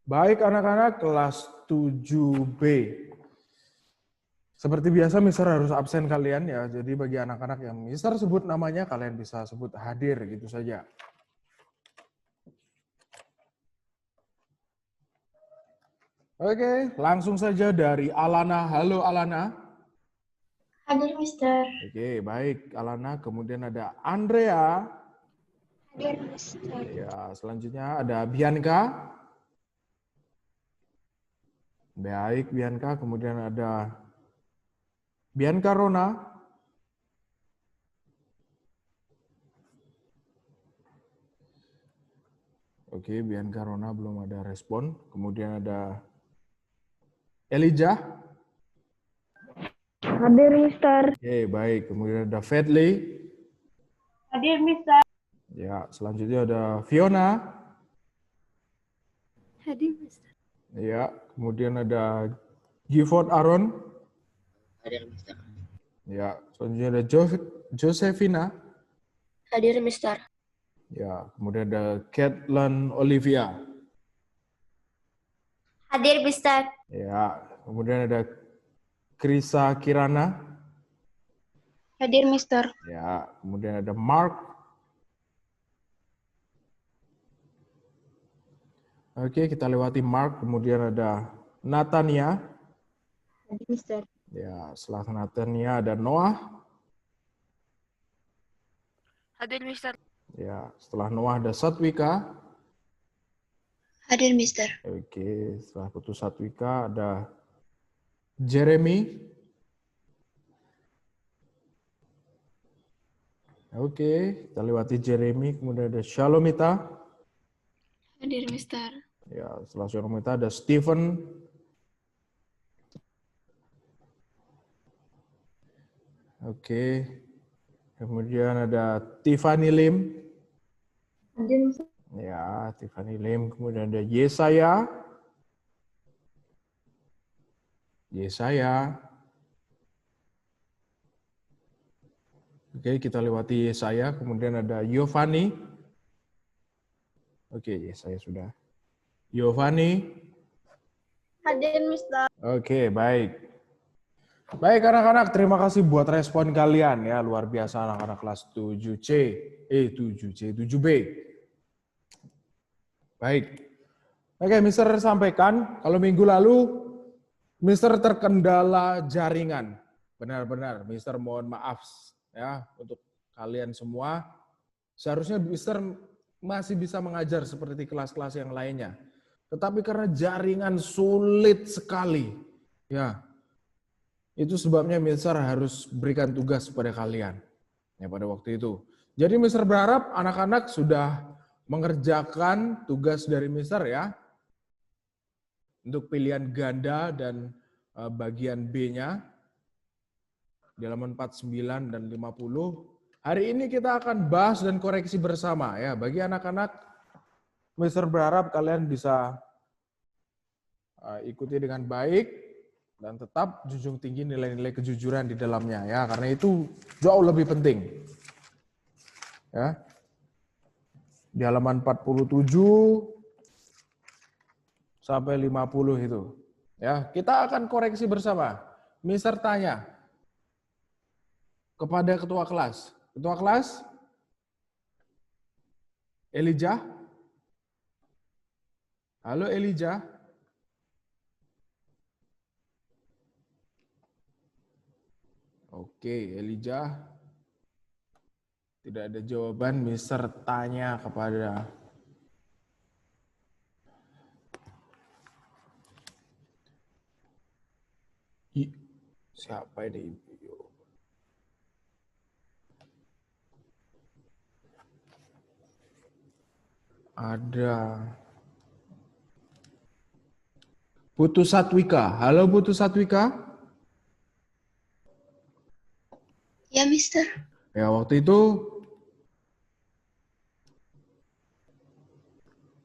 Baik anak-anak kelas 7B. Seperti biasa Mister harus absen kalian ya. Jadi bagi anak-anak yang Mister sebut namanya kalian bisa sebut hadir gitu saja. Oke, langsung saja dari Alana. Halo Alana. Hadir, Mister. Oke, baik Alana. Kemudian ada Andrea. Hadir, Mister. Ya, selanjutnya ada Bianca. Baik, Bianca. Kemudian ada Bianca Rona. Oke, Bianca Rona belum ada respon. Kemudian ada Elijah. Hadir, Mister. Oke, baik. Kemudian ada Fedley. Hadir, Mister. Ya, selanjutnya ada Fiona. Hadir, Mister. Ya, kemudian ada Gifford Aaron. Hadir, Mister. Ya, selanjutnya ada Josephina. Hadir, Mister. Ya, kemudian ada Caitlin Olivia. Hadir, Mister. Ya, kemudian ada Krisa Kirana. Hadir, Mister. Ya, kemudian ada Mark. Oke, kita lewati Mark. Kemudian ada Natania. Hadir, Mister. Ya, setelah Natania ada Noah. Hadir, Mister. Ya, setelah Noah ada Satwika. Hadir, Mister. Oke, setelah putus Satwika ada Jeremy. Oke, kita lewati Jeremy. Kemudian ada Shalomita. Hadir, Mister. Ya, setelah Saudara Mita ada Stephen. Oke. Kemudian ada Tiffany Lim. Hadir, Mister. Ya, Tiffany Lim. Kemudian ada Yesaya. Yesaya. Oke, kita lewati Yesaya. Kemudian ada Giovanni. Oke, Yesaya sudah. Giovanni. Hadir, Mister. Oke, baik. Baik anak-anak, terima kasih buat respon kalian ya. Luar biasa anak-anak kelas 7B. Baik. Oke, Mister sampaikan kalau minggu lalu Mister terkendala jaringan. Benar-benar, Mister mohon maaf ya untuk kalian semua. Seharusnya Mister masih bisa mengajar seperti kelas-kelas yang lainnya. Tetapi karena jaringan sulit sekali, ya, itu sebabnya Mister harus berikan tugas kepada kalian ya pada waktu itu. Jadi Mister berharap anak-anak sudah mengerjakan tugas dari Mister ya. Untuk pilihan ganda dan bagian B-nya di halaman 49 dan 50. Hari ini kita akan bahas dan koreksi bersama ya. Bagi anak-anak, Mister berharap kalian bisa ikuti dengan baik dan tetap junjung tinggi nilai-nilai kejujuran di dalamnya ya, karena itu jauh lebih penting. Ya. Di halaman 47 sampai 50 itu. Ya, kita akan koreksi bersama. Mister tanya kepada ketua kelas. Ketua kelas? Elijah? Halo Elijah? Oke, Elijah. Tidak ada jawaban, Mister tanya kepada siapa ini? Ada Putu Satwika. Halo Putu Satwika. Ya, Mister. Ya, waktu itu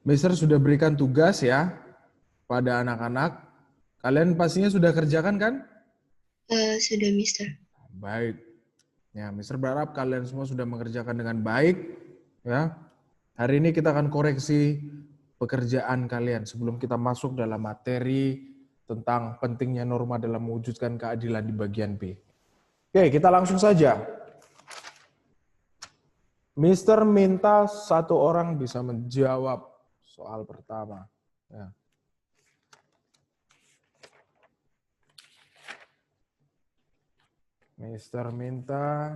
Mister sudah berikan tugas ya pada anak-anak. Kalian pastinya sudah kerjakan kan? Sudah, Mister. Baik. Ya, Mister berharap kalian semua sudah mengerjakan dengan baik. Ya. Hari ini kita akan koreksi pekerjaan kalian sebelum kita masuk dalam materi tentang pentingnya norma dalam mewujudkan keadilan di bagian B. Oke, kita langsung saja. Mister minta satu orang bisa menjawab soal pertama. Ya. Mister minta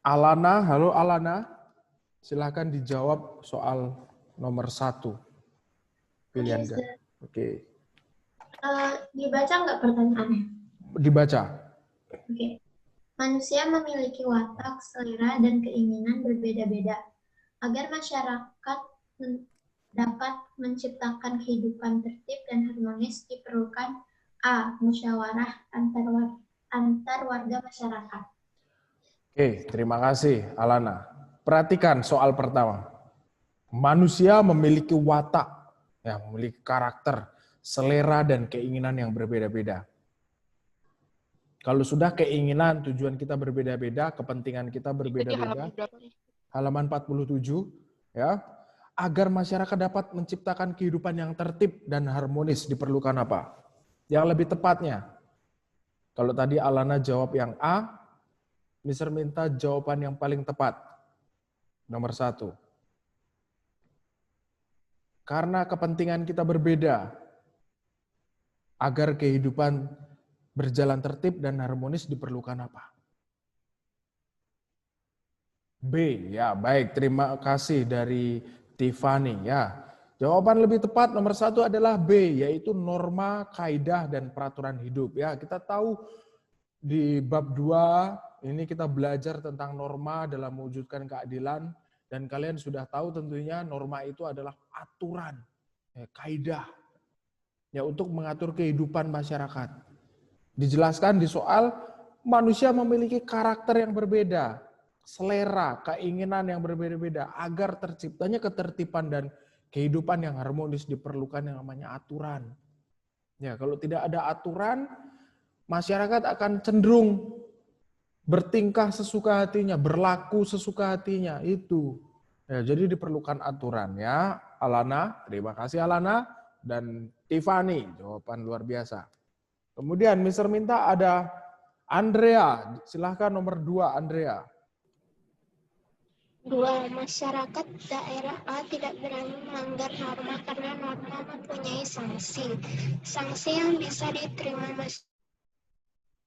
Alana, halo Alana, silakan dijawab soal nomor 1. Pilihan Oke, ganda. Oke. Dibaca nggak pertanyaannya? Dibaca. Oke. Manusia memiliki watak, selera, dan keinginan berbeda-beda. Agar masyarakat dapat menciptakan kehidupan tertib dan harmonis diperlukan A. Musyawarah antar warga masyarakat. Oke, terima kasih Alana. Perhatikan soal pertama. Manusia memiliki watak, ya, memiliki karakter, selera, dan keinginan yang berbeda-beda. Kalau sudah keinginan, tujuan kita berbeda-beda, kepentingan kita berbeda-beda. Halaman 47, ya. Agar masyarakat dapat menciptakan kehidupan yang tertib dan harmonis diperlukan apa? Yang lebih tepatnya. Kalau tadi Alana jawab yang A, Mister minta jawaban yang paling tepat. Nomor 1. Karena kepentingan kita berbeda, agar kehidupan berjalan tertib dan harmonis diperlukan apa? B, ya baik, terima kasih dari Tiffany ya. Jawaban lebih tepat nomor 1 adalah B, yaitu norma, kaidah, dan peraturan hidup. Ya, kita tahu di bab 2 ini kita belajar tentang norma dalam mewujudkan keadilan, dan kalian sudah tahu tentunya norma itu adalah aturan, ya, kaidah, ya, untuk mengatur kehidupan masyarakat. Dijelaskan di soal manusia memiliki karakter yang berbeda, selera, keinginan yang berbeda-beda, agar terciptanya ketertiban dan kehidupan yang harmonis diperlukan yang namanya aturan. Ya, kalau tidak ada aturan, masyarakat akan cenderung bertingkah sesuka hatinya, berlaku sesuka hatinya, itu. Ya, jadi diperlukan aturan, ya. Alana, terima kasih Alana, dan Tiffany, jawaban luar biasa. Kemudian Mr. minta ada Andrea, silahkan nomor 2 Andrea. 2. Masyarakat daerah A tidak berani melanggar norma karena norma mempunyai sanksi. Sanksi yang bisa diterima masyarakat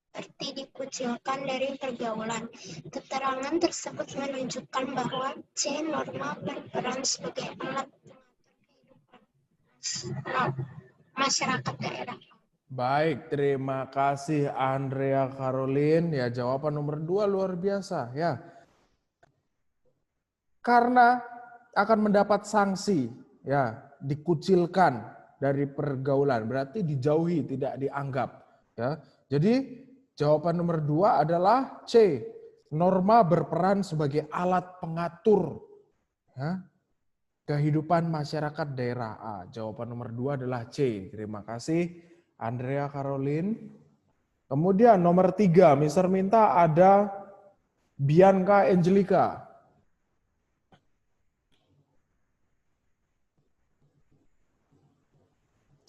seperti dikucilkan dari pergaulan. Keterangan tersebut menunjukkan bahwa C. Norma berperan sebagai alat pengatur kehidupan masyarakat daerah. Baik, terima kasih Andrea Caroline. Ya, jawaban nomor 2 luar biasa, ya. Karena akan mendapat sanksi, ya, dikucilkan dari pergaulan, berarti dijauhi, tidak dianggap, ya. Jadi jawaban nomor 2 adalah C. Norma berperan sebagai alat pengatur, ya, kehidupan masyarakat daerah A. Jawaban nomor 2 adalah C. Terima kasih Andrea Caroline. Kemudian nomor 3, Mister minta ada Bianca Angelica.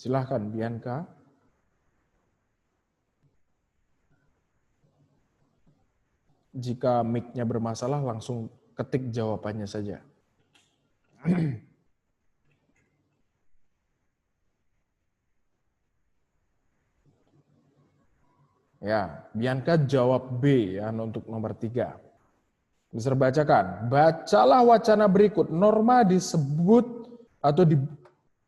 Silahkan Bianca. Jika mic-nya bermasalah, langsung ketik jawabannya saja. Ya, Bianca jawab B, ya, untuk nomor 3. Bisa bacakan. Bacalah wacana berikut. Norma disebut atau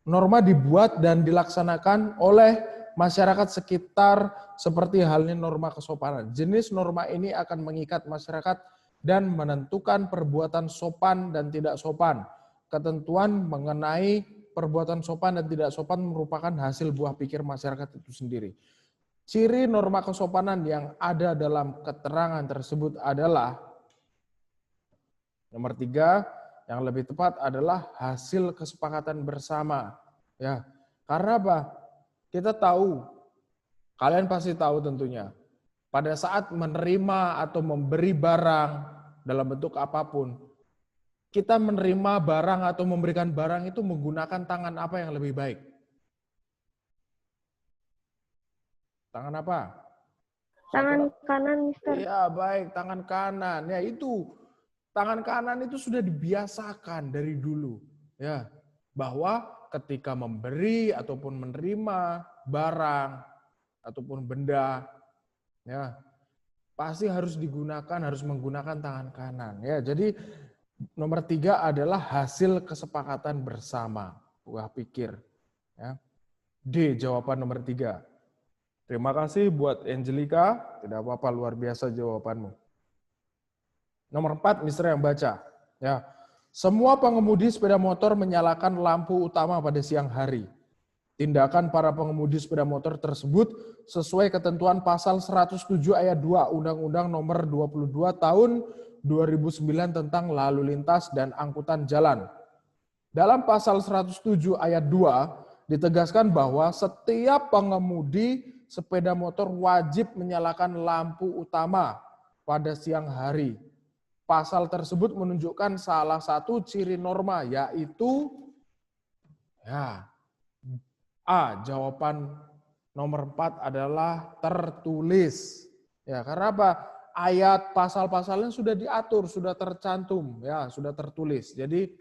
norma dibuat dan dilaksanakan oleh masyarakat sekitar seperti halnya norma kesopanan. Jenis norma ini akan mengikat masyarakat dan menentukan perbuatan sopan dan tidak sopan. Ketentuan mengenai perbuatan sopan dan tidak sopan merupakan hasil buah pikir masyarakat itu sendiri. Ciri norma kesopanan yang ada dalam keterangan tersebut adalah nomor 3, yang lebih tepat adalah hasil kesepakatan bersama. Ya, karena apa? Kita tahu, kalian pasti tahu tentunya, pada saat menerima atau memberi barang dalam bentuk apapun, kita menerima barang atau memberikan barang itu menggunakan tangan apa yang lebih baik? Tangan apa? Tangan kanan, Mister. Iya, baik, tangan kanan. Ya, itu. Tangan kanan itu sudah dibiasakan dari dulu, ya. Bahwa ketika memberi ataupun menerima barang ataupun benda, ya, pasti harus menggunakan tangan kanan, ya. Jadi nomor 3 adalah hasil kesepakatan bersama, buah pikir, ya. D, jawaban nomor 3. Terima kasih buat Angelica, tidak apa-apa, luar biasa jawabanmu. Nomor 4, Mister yang baca. Ya, semua pengemudi sepeda motor menyalakan lampu utama pada siang hari. Tindakan para pengemudi sepeda motor tersebut sesuai ketentuan pasal 107 ayat 2 Undang-Undang nomor 22 tahun 2009 tentang lalu lintas dan angkutan jalan. Dalam pasal 107 ayat 2 ditegaskan bahwa setiap pengemudi sepeda motor wajib menyalakan lampu utama pada siang hari. Pasal tersebut menunjukkan salah satu ciri norma, yaitu ya, A, jawaban nomor 4 adalah tertulis. Ya, karena apa? Ayat pasal-pasalnya sudah diatur, sudah tercantum, ya, sudah tertulis. Jadi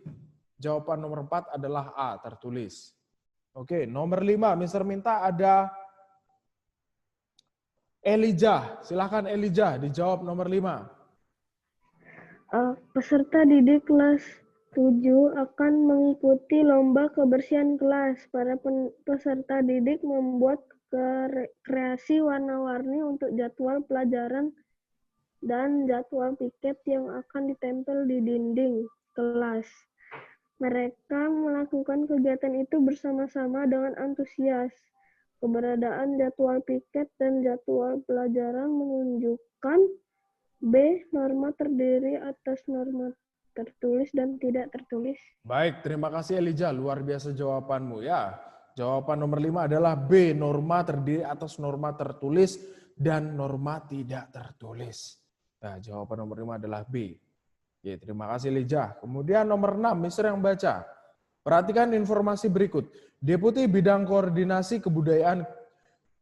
jawaban nomor 4 adalah A, tertulis. Oke, nomor 5, Mister minta ada Elijah. Silakan Elijah, dijawab nomor 5. Peserta didik kelas 7 akan mengikuti lomba kebersihan kelas. Para peserta didik membuat kreasi warna-warni untuk jadwal pelajaran dan jadwal piket yang akan ditempel di dinding kelas. Mereka melakukan kegiatan itu bersama-sama dengan antusias. Keberadaan jadwal piket dan jadwal pelajaran menunjukkan B. Norma terdiri atas norma tertulis dan tidak tertulis. Baik, terima kasih Elijah. Luar biasa jawabanmu ya. Jawaban nomor 5 adalah B. Norma terdiri atas norma tertulis dan norma tidak tertulis. Nah, jawaban nomor 5 adalah B. Ya, terima kasih Elijah. Kemudian nomor 6, Mister yang baca. Perhatikan informasi berikut. Deputi Bidang Koordinasi Kebudayaan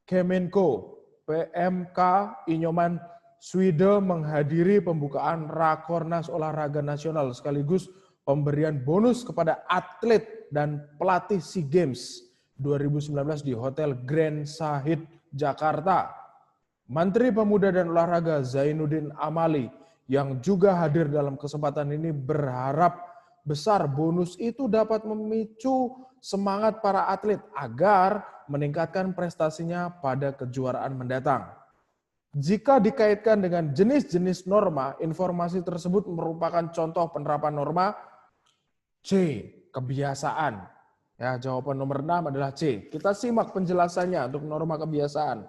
Kemenko PMK Inyoman Swide menghadiri pembukaan Rakornas Olahraga Nasional sekaligus pemberian bonus kepada atlet dan pelatih SEA Games 2019 di Hotel Grand Sahid, Jakarta. Menteri Pemuda dan Olahraga Zainuddin Amali yang juga hadir dalam kesempatan ini berharap besar bonus itu dapat memicu semangat para atlet agar meningkatkan prestasinya pada kejuaraan mendatang. Jika dikaitkan dengan jenis-jenis norma, informasi tersebut merupakan contoh penerapan norma C, kebiasaan. Ya, jawaban nomor 6 adalah C. Kita simak penjelasannya untuk norma kebiasaan.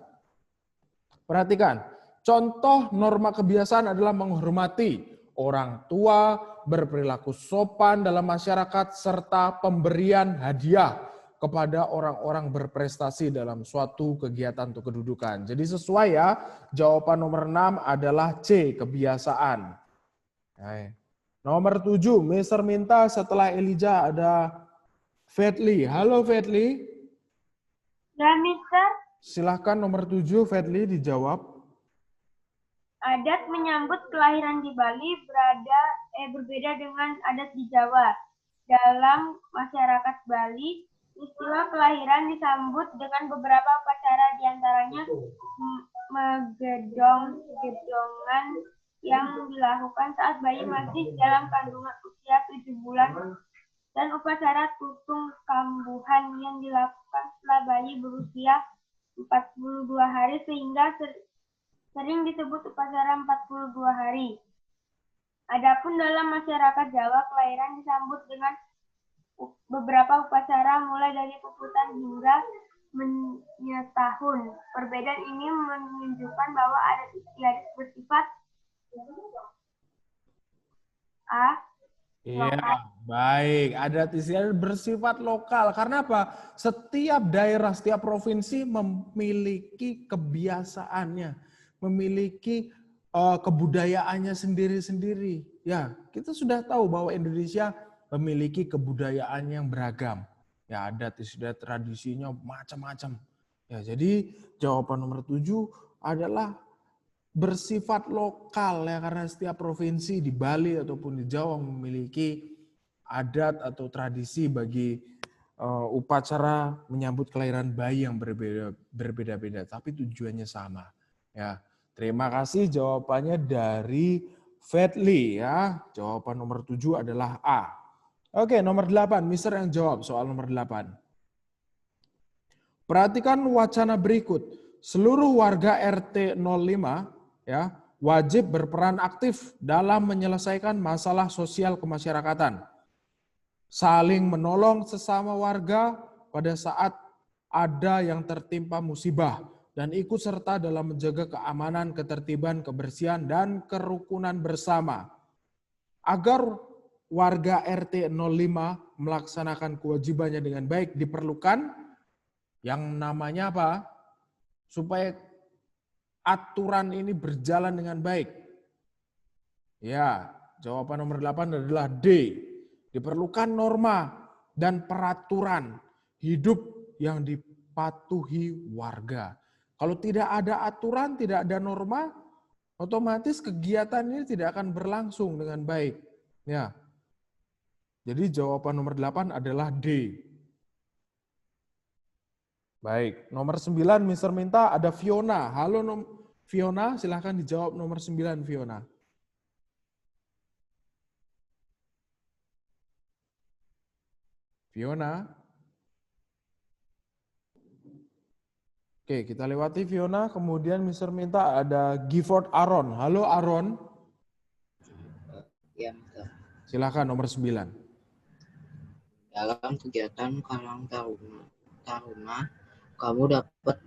Perhatikan, contoh norma kebiasaan adalah menghormati orang tua, berperilaku sopan dalam masyarakat, serta pemberian hadiah kepada orang-orang berprestasi dalam suatu kegiatan atau kedudukan. Jadi sesuai ya, jawaban nomor 6 adalah C, kebiasaan. Hai. Nomor 7, Mister minta setelah Elijah ada Fedli. Halo Fedli. Ya, Mister. Silahkan nomor 7, Fedli dijawab. Adat menyambut kelahiran di Bali berbeda dengan adat di Jawa. Dalam masyarakat Bali, istilah kelahiran disambut dengan beberapa upacara, diantaranya gedongan yang dilakukan saat bayi masih dalam kandungan usia 7 bulan, dan upacara tutung kambuhan yang dilakukan setelah bayi berusia 42 hari sehingga sering disebut upacara 42 hari. Adapun dalam masyarakat Jawa, kelahiran disambut dengan beberapa upacara mulai dari puputan hingga menyetahun. Perbedaan ini menunjukkan bahwa adat istiadat bersifat Iya, baik. Adat istiadat bersifat lokal. Karena apa? Setiap daerah, setiap provinsi memiliki kebiasaannya, memiliki kebudayaannya sendiri-sendiri. Ya, kita sudah tahu bahwa Indonesia memiliki kebudayaan yang beragam. Ya, adat istiadat tradisinya macam-macam. Ya, jadi jawaban nomor 7 adalah bersifat lokal ya, karena setiap provinsi di Bali ataupun di Jawa memiliki adat atau tradisi bagi upacara menyambut kelahiran bayi yang berbeda-beda, tapi tujuannya sama. Ya, terima kasih jawabannya dari Fedli ya. Jawaban nomor 7 adalah A. Oke, nomor 8, Mister yang jawab soal nomor 8. Perhatikan wacana berikut. Seluruh warga RT 05 ya, wajib berperan aktif dalam menyelesaikan masalah sosial kemasyarakatan. Saling menolong sesama warga pada saat ada yang tertimpa musibah dan ikut serta dalam menjaga keamanan, ketertiban, kebersihan, dan kerukunan bersama. Agar warga RT 05 melaksanakan kewajibannya dengan baik, diperlukan yang namanya apa? Supaya aturan ini berjalan dengan baik. Ya, jawaban nomor 8 adalah D. Diperlukan norma dan peraturan hidup yang dipatuhi warga. Kalau tidak ada aturan, tidak ada norma, otomatis kegiatan ini tidak akan berlangsung dengan baik. Ya. Jadi jawaban nomor 8 adalah D. Baik, nomor 9 Mister minta ada Fiona. Halo Fiona, silahkan dijawab nomor 9 Fiona. Fiona. Oke, kita lewati Fiona. Kemudian Mr. minta ada Gifford Aaron. Halo Aaron. Ya, Mister. Silakan nomor 9. Dalam kegiatan Karang Taruna, kamu dapat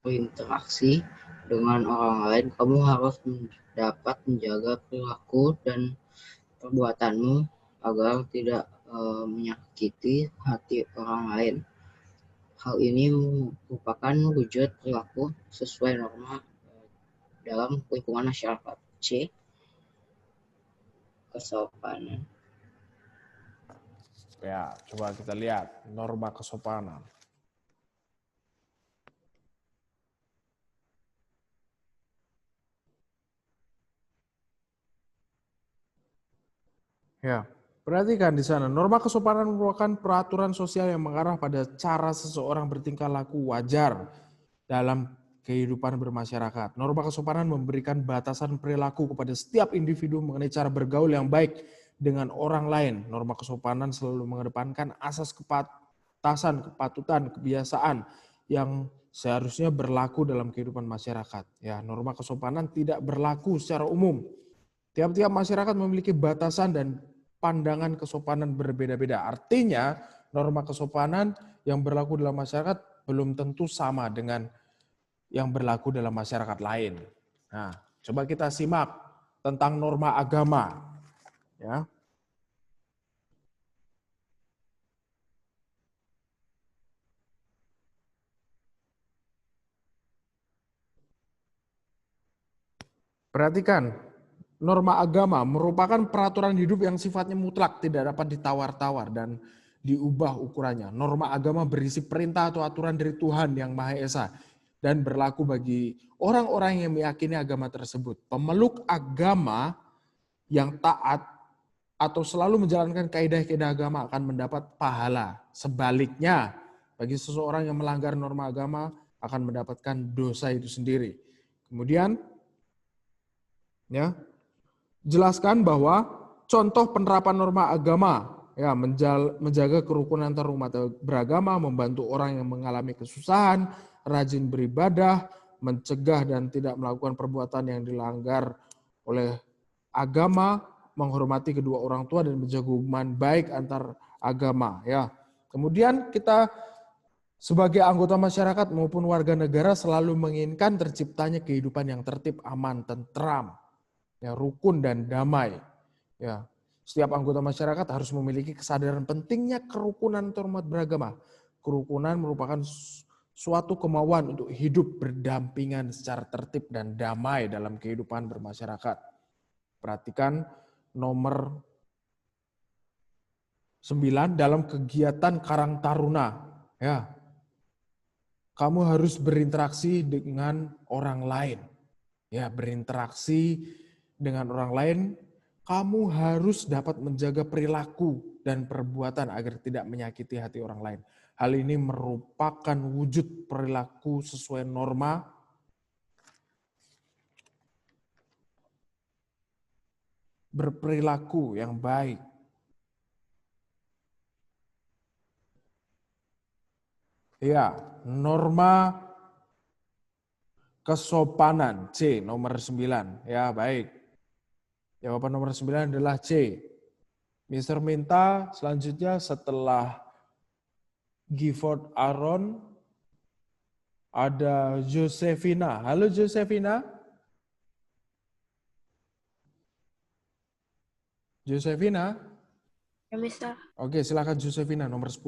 berinteraksi dengan orang lain. Kamu harus dapat menjaga perilaku dan perbuatanmu agar tidak menyakiti hati orang lain. Hal ini merupakan wujud perilaku sesuai norma dalam lingkungan masyarakat. C. Kesopanan. Ya, coba kita lihat norma kesopanan. Ya, perhatikan di sana. Norma kesopanan merupakan peraturan sosial yang mengarah pada cara seseorang bertingkah laku wajar dalam kehidupan bermasyarakat. Norma kesopanan memberikan batasan perilaku kepada setiap individu mengenai cara bergaul yang baik dengan orang lain. Norma kesopanan selalu mengedepankan asas kepatasan, kepatutan, kebiasaan yang seharusnya berlaku dalam kehidupan masyarakat. Ya, norma kesopanan tidak berlaku secara umum. Tiap-tiap masyarakat memiliki batasan dan pandangan kesopanan berbeda-beda. Artinya, norma kesopanan yang berlaku dalam masyarakat belum tentu sama dengan yang berlaku dalam masyarakat lain. Nah, coba kita simak tentang norma agama. Ya. Perhatikan, norma agama merupakan peraturan hidup yang sifatnya mutlak, tidak dapat ditawar-tawar dan diubah ukurannya. Norma agama berisi perintah atau aturan dari Tuhan yang Maha Esa dan berlaku bagi orang-orang yang meyakini agama tersebut. Pemeluk agama yang taat atau selalu menjalankan kaidah-kaidah agama akan mendapat pahala. Sebaliknya, bagi seseorang yang melanggar norma agama akan mendapatkan dosa itu sendiri. Kemudian, ya, jelaskan bahwa contoh penerapan norma agama, ya, menjaga kerukunan antarumat beragama, membantu orang yang mengalami kesusahan, rajin beribadah, mencegah dan tidak melakukan perbuatan yang dilanggar oleh agama, menghormati kedua orang tua dan menjaga hubungan baik antar agama. Ya, kemudian kita sebagai anggota masyarakat maupun warga negara selalu menginginkan terciptanya kehidupan yang tertib, aman, tentram, ya, rukun dan damai. Ya, setiap anggota masyarakat harus memiliki kesadaran pentingnya kerukunan antarumat beragama. Kerukunan merupakan suatu kemauan untuk hidup berdampingan secara tertib dan damai dalam kehidupan bermasyarakat. Perhatikan nomor 9 dalam kegiatan Karang Taruna. Ya, kamu harus berinteraksi dengan orang lain. Ya, berinteraksi dengan orang lain, kamu harus dapat menjaga perilaku dan perbuatan agar tidak menyakiti hati orang lain. Hal ini merupakan wujud perilaku sesuai norma berperilaku yang baik. Ya, norma kesopanan C nomor 9. Ya, baik. Jawaban nomor 9 adalah C. Mister minta selanjutnya setelah Gifford Aaron ada Josephina. Halo Josephina. Josephina. Ya, Mister. Oke, silakan Josephina nomor 10.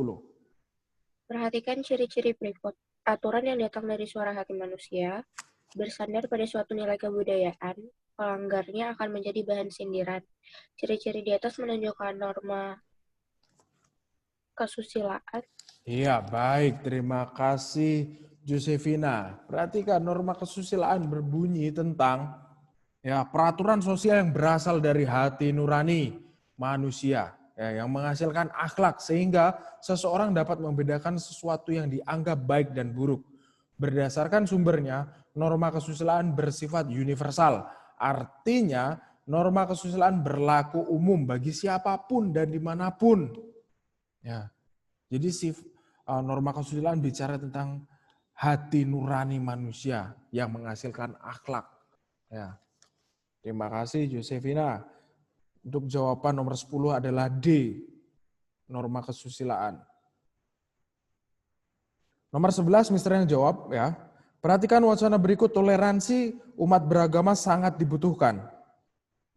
Perhatikan ciri-ciri berikut. Aturan yang datang dari suara hati manusia, bersandar pada suatu nilai kebudayaan, pelanggarnya akan menjadi bahan sindiran. Ciri-ciri di atas menunjukkan norma kesusilaan. Iya, baik. Terima kasih Josephina. Perhatikan norma kesusilaan berbunyi tentang ya peraturan sosial yang berasal dari hati nurani manusia, ya, yang menghasilkan akhlak sehingga seseorang dapat membedakan sesuatu yang dianggap baik dan buruk. Berdasarkan sumbernya, norma kesusilaan bersifat universal. Artinya norma kesusilaan berlaku umum bagi siapapun dan dimanapun. Ya, jadi norma kesusilaan bicara tentang hati nurani manusia yang menghasilkan akhlak. Ya. Terima kasih Josefina. Untuk jawaban nomor 10 adalah D, norma kesusilaan. Nomor 11, Mister yang jawab ya. Perhatikan wacana berikut, toleransi umat beragama sangat dibutuhkan.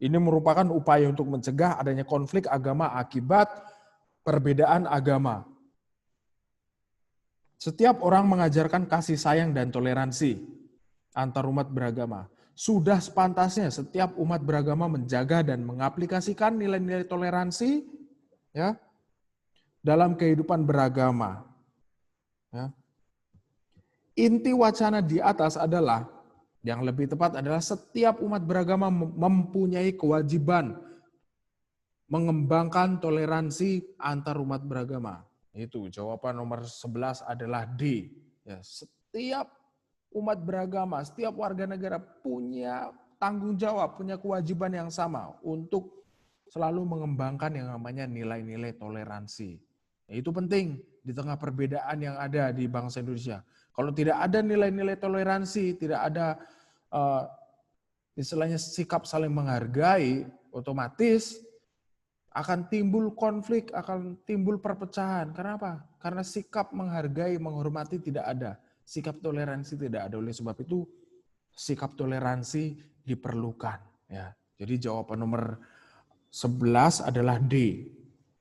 Ini merupakan upaya untuk mencegah adanya konflik agama akibat perbedaan agama. Setiap orang mengajarkan kasih sayang dan toleransi antar umat beragama. Sudah sepantasnya setiap umat beragama menjaga dan mengaplikasikan nilai-nilai toleransi ya dalam kehidupan beragama. Ya. Inti wacana di atas adalah, yang lebih tepat adalah setiap umat beragama mempunyai kewajiban mengembangkan toleransi antar umat beragama. Itu jawaban nomor 11 adalah D. Ya, setiap umat beragama, setiap warga negara punya tanggung jawab, punya kewajiban yang sama untuk selalu mengembangkan yang namanya nilai-nilai toleransi. Ya, itu penting di tengah perbedaan yang ada di bangsa Indonesia. Kalau tidak ada nilai-nilai toleransi, tidak ada istilahnya sikap saling menghargai, otomatis akan timbul konflik, akan timbul perpecahan. Karena apa? Karena sikap menghargai, menghormati tidak ada. Sikap toleransi tidak ada. Oleh sebab itu, sikap toleransi diperlukan. Ya. Jadi jawaban nomor 11 adalah D.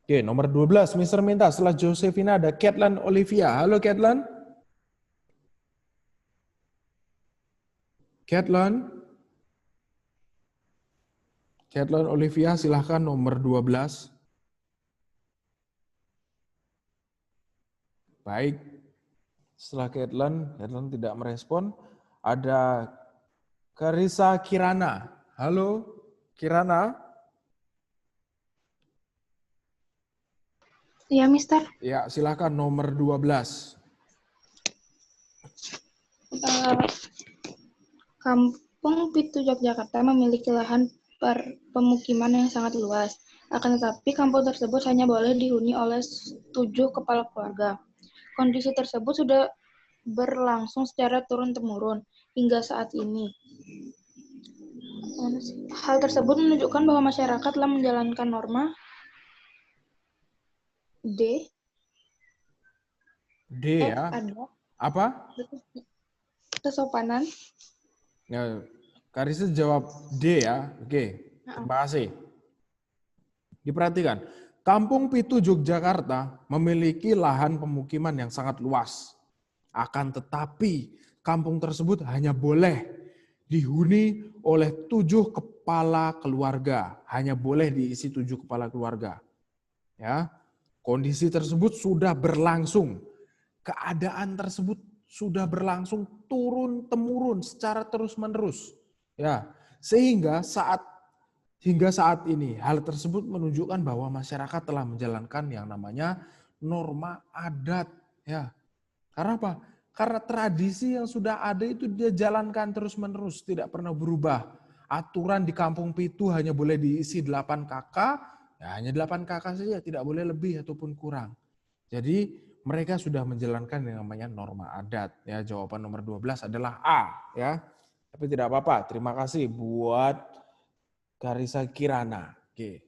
Oke, nomor 12, Mister minta setelah Josefina ada Ketlan Olivia. Halo Ketlan. Ketlan Olivia, silahkan nomor 12. Baik, setelah Ketlan tidak merespon, ada Karisa Kirana. Halo Kirana. Iya, Mister. Ya, silahkan nomor 12. Kampung Pitu Yogyakarta memiliki lahan pemukiman yang sangat luas. Akan tetapi kampung tersebut hanya boleh dihuni oleh 7 kepala keluarga. Kondisi tersebut sudah berlangsung secara turun-temurun hingga saat ini. Hal tersebut menunjukkan bahwa masyarakat telah menjalankan norma D. Ya. Ada. Apa? Kesopanan. Ya, Karisa jawab D ya. Oke, terima kasih. Diperhatikan, Kampung Pitu Yogyakarta memiliki lahan pemukiman yang sangat luas. Akan tetapi, kampung tersebut hanya boleh dihuni oleh 7 kepala keluarga. Hanya boleh diisi 7 kepala keluarga. Ya, kondisi tersebut sudah berlangsung. Keadaan tersebut sudah berlangsung turun-temurun secara terus-menerus. Ya, sehingga hingga saat ini hal tersebut menunjukkan bahwa masyarakat telah menjalankan yang namanya norma adat. Ya, karena apa? Karena tradisi yang sudah ada itu dia jalankan terus-menerus, tidak pernah berubah. Aturan di Kampung Pitu hanya boleh diisi 8 kakak, ya hanya 8 kakak saja, tidak boleh lebih ataupun kurang. Jadi mereka sudah menjalankan yang namanya norma adat. Ya, jawaban nomor 12 adalah A. Ya, tapi tidak apa-apa. Terima kasih buat Karisa Kirana. Oke.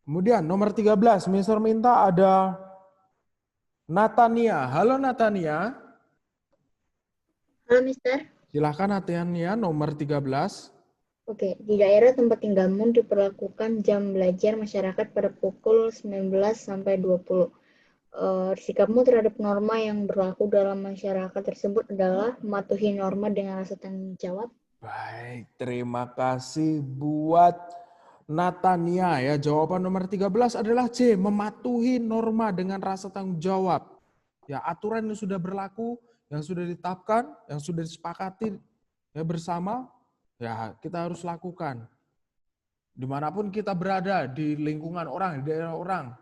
Kemudian nomor 13, Mister minta ada Natania. Halo Natania. Halo Mister. Silahkan Natania nomor 13. Oke, di daerah tempat tinggalmu diperlakukan jam belajar masyarakat pada pukul 19 sampai 20. Sikapmu terhadap norma yang berlaku dalam masyarakat tersebut adalah mematuhi norma dengan rasa tanggung jawab. Baik, terima kasih buat Natania ya. Jawaban nomor 13 adalah C, mematuhi norma dengan rasa tanggung jawab. Ya, aturan yang sudah berlaku, yang sudah ditetapkan, yang sudah disepakati ya bersama, ya kita harus lakukan. Dimanapun kita berada, di lingkungan orang, di daerah orang.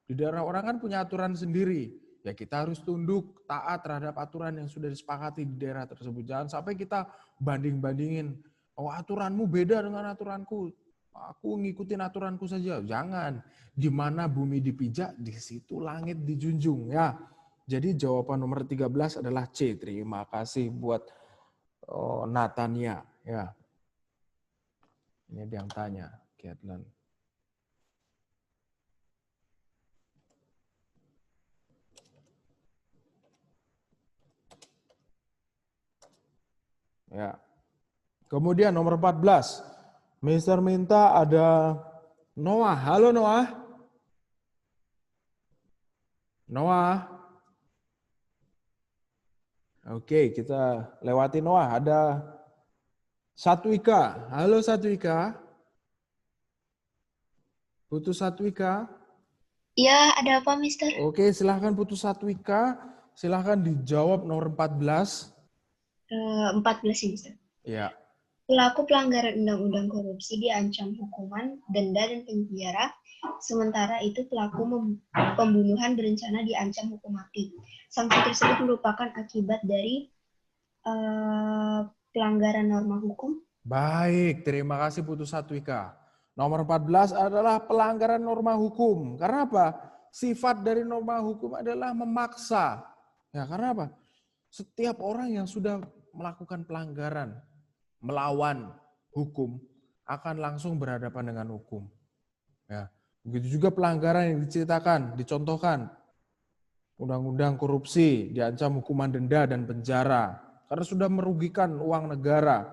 Di daerah orang kan punya aturan sendiri. Ya kita harus tunduk, taat terhadap aturan yang sudah disepakati di daerah tersebut. Jangan sampai kita banding-bandingin, oh aturanmu beda dengan aturanku. aku ngikutin aturanku saja. Jangan. Di mana bumi dipijak, di situ langit dijunjung. Ya. Jadi jawaban nomor 13 adalah C. Terima kasih buat Natania. Ya. Ini dia yang tanya, Kiatlan. Ya. Kemudian nomor 14. Mister minta ada Noah. Halo Noah. Noah. Oke, kita lewati Noah. Ada Satwika. Halo Satwika. Putu Satwika. Iya, ada apa, Mister? Oke, silahkan Putu Satwika. Silahkan dijawab nomor 14. 14 sih, Mister. Ya. Pelaku pelanggaran undang-undang korupsi diancam hukuman, denda, dan penjara. Sementara itu pelaku pembunuhan berencana diancam hukum mati. Sanksi tersebut merupakan akibat dari pelanggaran norma hukum. Baik, terima kasih Putu Satwika. Nomor 14 adalah pelanggaran norma hukum. Karena apa? Sifat dari norma hukum adalah memaksa. Ya, karena apa? Setiap orang yang sudah melakukan pelanggaran, melawan hukum, akan langsung berhadapan dengan hukum. Ya, begitu juga pelanggaran yang diceritakan, dicontohkan. Undang-undang korupsi diancam hukuman denda dan penjara karena sudah merugikan uang negara,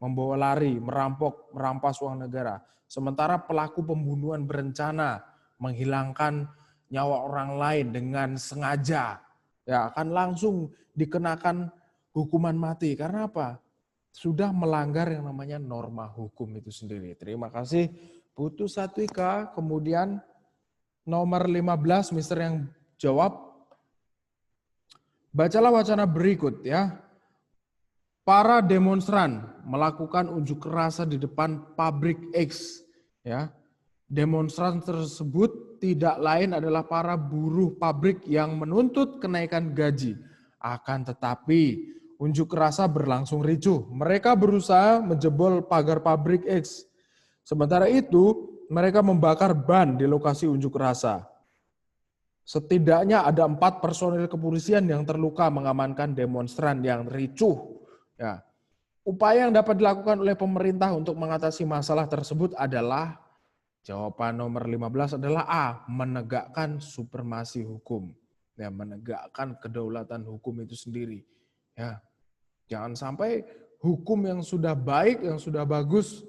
membawa lari, merampok, merampas uang negara. Sementara pelaku pembunuhan berencana menghilangkan nyawa orang lain dengan sengaja, ya akan langsung dikenakan hukuman mati. Karena apa? Sudah melanggar yang namanya norma hukum itu sendiri. Terima kasih Putu Satwika. Kemudian nomor 15, Mister yang jawab. Bacalah wacana berikut ya. Para demonstran melakukan unjuk rasa di depan pabrik X. Ya. Demonstran tersebut tidak lain adalah para buruh pabrik yang menuntut kenaikan gaji. Akan tetapi unjuk rasa berlangsung ricuh. Mereka berusaha menjebol pagar pabrik X. Sementara itu, mereka membakar ban di lokasi unjuk rasa. Setidaknya ada 4 personil kepolisian yang terluka mengamankan demonstran yang ricuh. Ya. Upaya yang dapat dilakukan oleh pemerintah untuk mengatasi masalah tersebut adalah, jawaban nomor 15 adalah A, menegakkan supremasi hukum. Ya, menegakkan kedaulatan hukum itu sendiri. Ya. Jangan sampai hukum yang sudah baik, yang sudah bagus,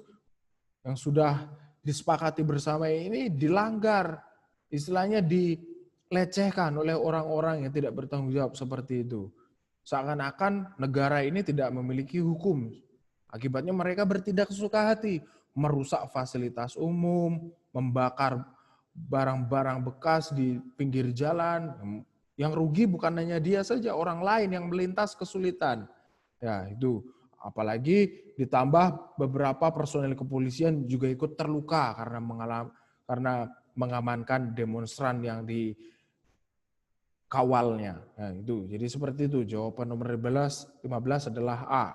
yang sudah disepakati bersama ini dilanggar. Istilahnya dilecehkan oleh orang-orang yang tidak bertanggung jawab seperti itu. Seakan-akan negara ini tidak memiliki hukum. Akibatnya mereka bertindak sesuka hati, merusak fasilitas umum, membakar barang-barang bekas di pinggir jalan. Yang rugi bukan hanya dia saja, orang lain yang melintas kesulitan. Ya, itu. Apalagi ditambah beberapa personel kepolisian juga ikut terluka karena mengamankan demonstran yang dikawalnya. Nah, itu. Jadi seperti itu. Jawaban nomor 15 adalah A.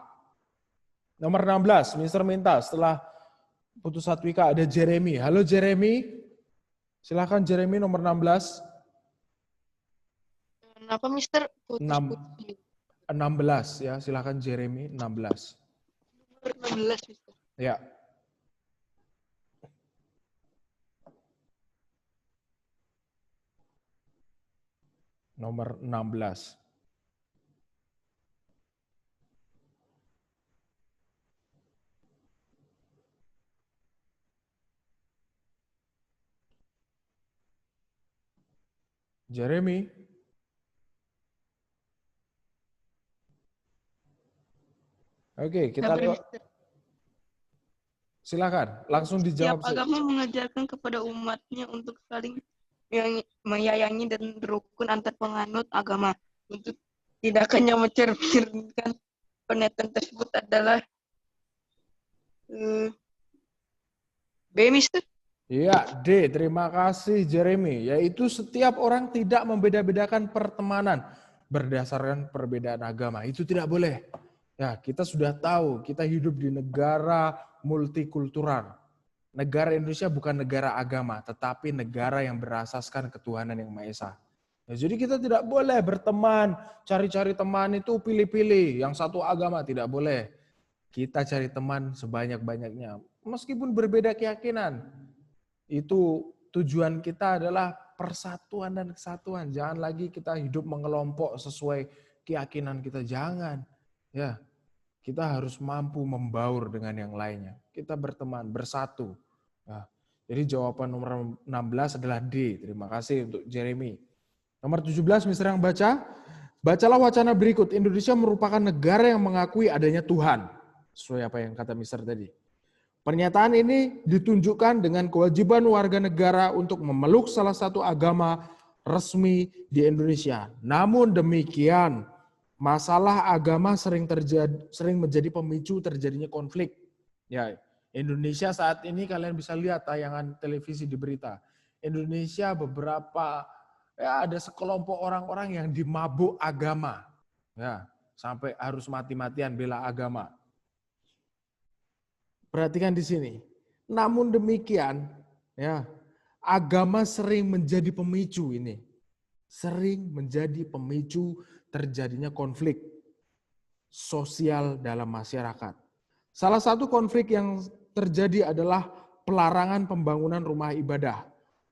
Nomor 16, Mister minta setelah Putu Satwika ada Jeremy. Halo Jeremy. Silakan Jeremy nomor 16. Kenapa Mister? 16 ya, silakan Jeremy 16. Nomor 16 Mister. Ya. Nomor 16. Jeremy. Oke, kita lihat. Silakan, langsung dijawab. Setiap agama mengajarkan kepada umatnya untuk saling menyayangi dan berukun antar penganut agama. Untuk tidak hanya mencerminkan pernyataan tersebut adalah B, Mister. Iya, D. Terima kasih Jeremy. Yaitu setiap orang tidak membeda-bedakan pertemanan berdasarkan perbedaan agama. Itu tidak boleh. Ya, kita sudah tahu kita hidup di negara multikultural. Negara Indonesia bukan negara agama, tetapi negara yang berasaskan ketuhanan yang Maha Esa. Ya, jadi kita tidak boleh berteman, cari-cari teman itu pilih-pilih, yang satu agama tidak boleh. Kita cari teman sebanyak-banyaknya, meskipun berbeda keyakinan. Itu tujuan kita adalah persatuan dan kesatuan. Jangan lagi kita hidup mengelompok sesuai keyakinan kita, jangan. Ya, kita harus mampu membaur dengan yang lainnya. Kita berteman, bersatu. Nah, jadi jawaban nomor 16 adalah D. Terima kasih untuk Jeremy. Nomor 17, Mister yang baca. Bacalah wacana berikut. Indonesia merupakan negara yang mengakui adanya Tuhan. Sesuai apa yang kata Mister tadi. Pernyataan ini ditunjukkan dengan kewajiban warga negara untuk memeluk salah satu agama resmi di Indonesia. Namun demikian, masalah agama sering menjadi pemicu terjadinya konflik. Ya, Indonesia saat ini kalian bisa lihat tayangan televisi di berita. Indonesia beberapa ada sekelompok orang-orang yang dimabuk agama. Ya, sampai harus mati-matian bela agama. Perhatikan di sini. Namun demikian, ya, agama sering menjadi pemicu ini. Sering menjadi pemicu terjadinya konflik sosial dalam masyarakat. Salah satu konflik yang terjadi adalah pelarangan pembangunan rumah ibadah.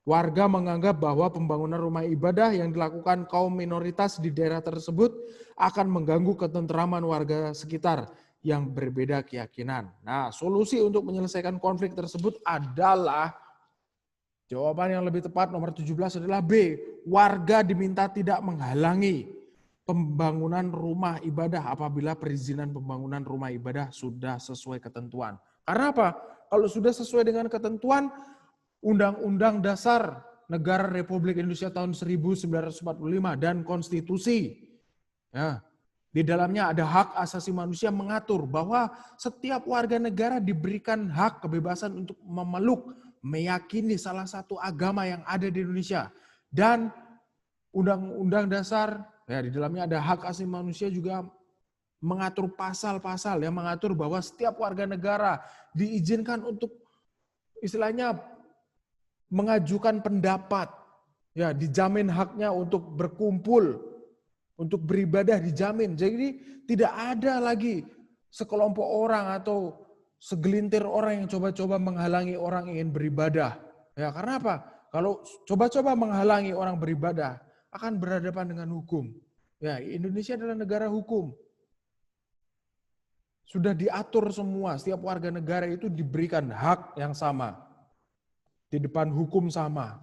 Warga menganggap bahwa pembangunan rumah ibadah yang dilakukan kaum minoritas di daerah tersebut akan mengganggu ketentraman warga sekitar yang berbeda keyakinan. Nah, solusi untuk menyelesaikan konflik tersebut adalah, jawaban yang lebih tepat nomor 17 adalah B. Warga diminta tidak menghalangi pembangunan rumah ibadah apabila perizinan pembangunan rumah ibadah sudah sesuai ketentuan. Karena apa? Kalau sudah sesuai dengan ketentuan Undang-Undang Dasar Negara Republik Indonesia tahun 1945 dan konstitusi. Ya, di dalamnya ada hak asasi manusia mengatur bahwa setiap warga negara diberikan hak kebebasan untuk memeluk, meyakini salah satu agama yang ada di Indonesia. Dan Undang-Undang Dasar, ya, di dalamnya ada hak asasi manusia juga mengatur pasal-pasal yang mengatur bahwa setiap warga negara diizinkan untuk istilahnya mengajukan pendapat, ya, dijamin haknya untuk berkumpul, untuk beribadah dijamin. Jadi tidak ada lagi sekelompok orang atau segelintir orang yang coba-coba menghalangi orang ingin beribadah. Ya, karena apa? Kalau coba-coba menghalangi orang beribadah akan berhadapan dengan hukum. Ya, Indonesia adalah negara hukum. Sudah diatur semua, setiap warga negara itu diberikan hak yang sama. Di depan hukum sama.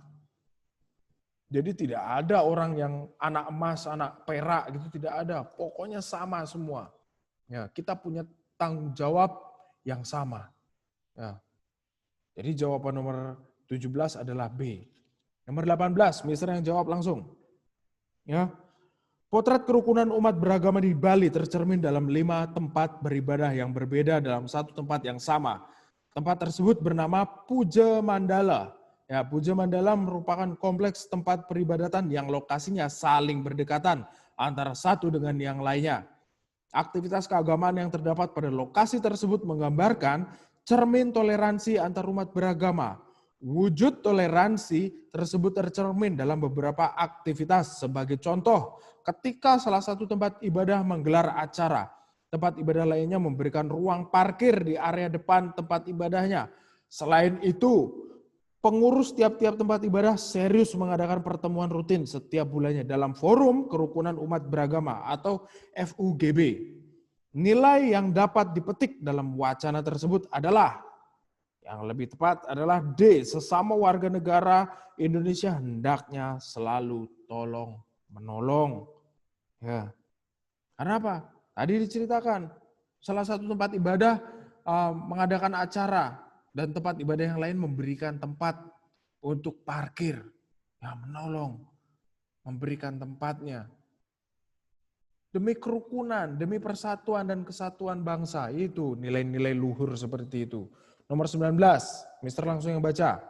Jadi tidak ada orang yang anak emas, anak perak gitu, tidak ada. Pokoknya sama semua. Ya, kita punya tanggung jawab yang sama. Ya. Jadi jawaban nomor 17 adalah B. Nomor 18, Mister yang jawab langsung. Ya. Potret kerukunan umat beragama di Bali tercermin dalam 5 tempat beribadah yang berbeda dalam satu tempat yang sama. Tempat tersebut bernama Puja Mandala. Ya, Puja Mandala merupakan kompleks tempat peribadatan yang lokasinya saling berdekatan antara satu dengan yang lainnya. Aktivitas keagamaan yang terdapat pada lokasi tersebut menggambarkan cermin toleransi antar umat beragama. Wujud toleransi tersebut tercermin dalam beberapa aktivitas. Sebagai contoh, ketika salah satu tempat ibadah menggelar acara, tempat ibadah lainnya memberikan ruang parkir di area depan tempat ibadahnya. Selain itu, pengurus tiap-tiap tempat ibadah serius mengadakan pertemuan rutin setiap bulannya dalam forum kerukunan umat beragama atau FUGB. Nilai yang dapat dipetik dalam wacana tersebut adalah, yang lebih tepat adalah D. Sesama warga negara Indonesia hendaknya selalu tolong menolong. Ya. Karena apa? Tadi diceritakan salah satu tempat ibadah mengadakan acara. Dan tempat ibadah yang lain memberikan tempat untuk parkir. Ya, menolong. Memberikan tempatnya. Demi kerukunan, demi persatuan dan kesatuan bangsa. Itu nilai-nilai luhur seperti itu. Nomor 19, Mister langsung yang baca.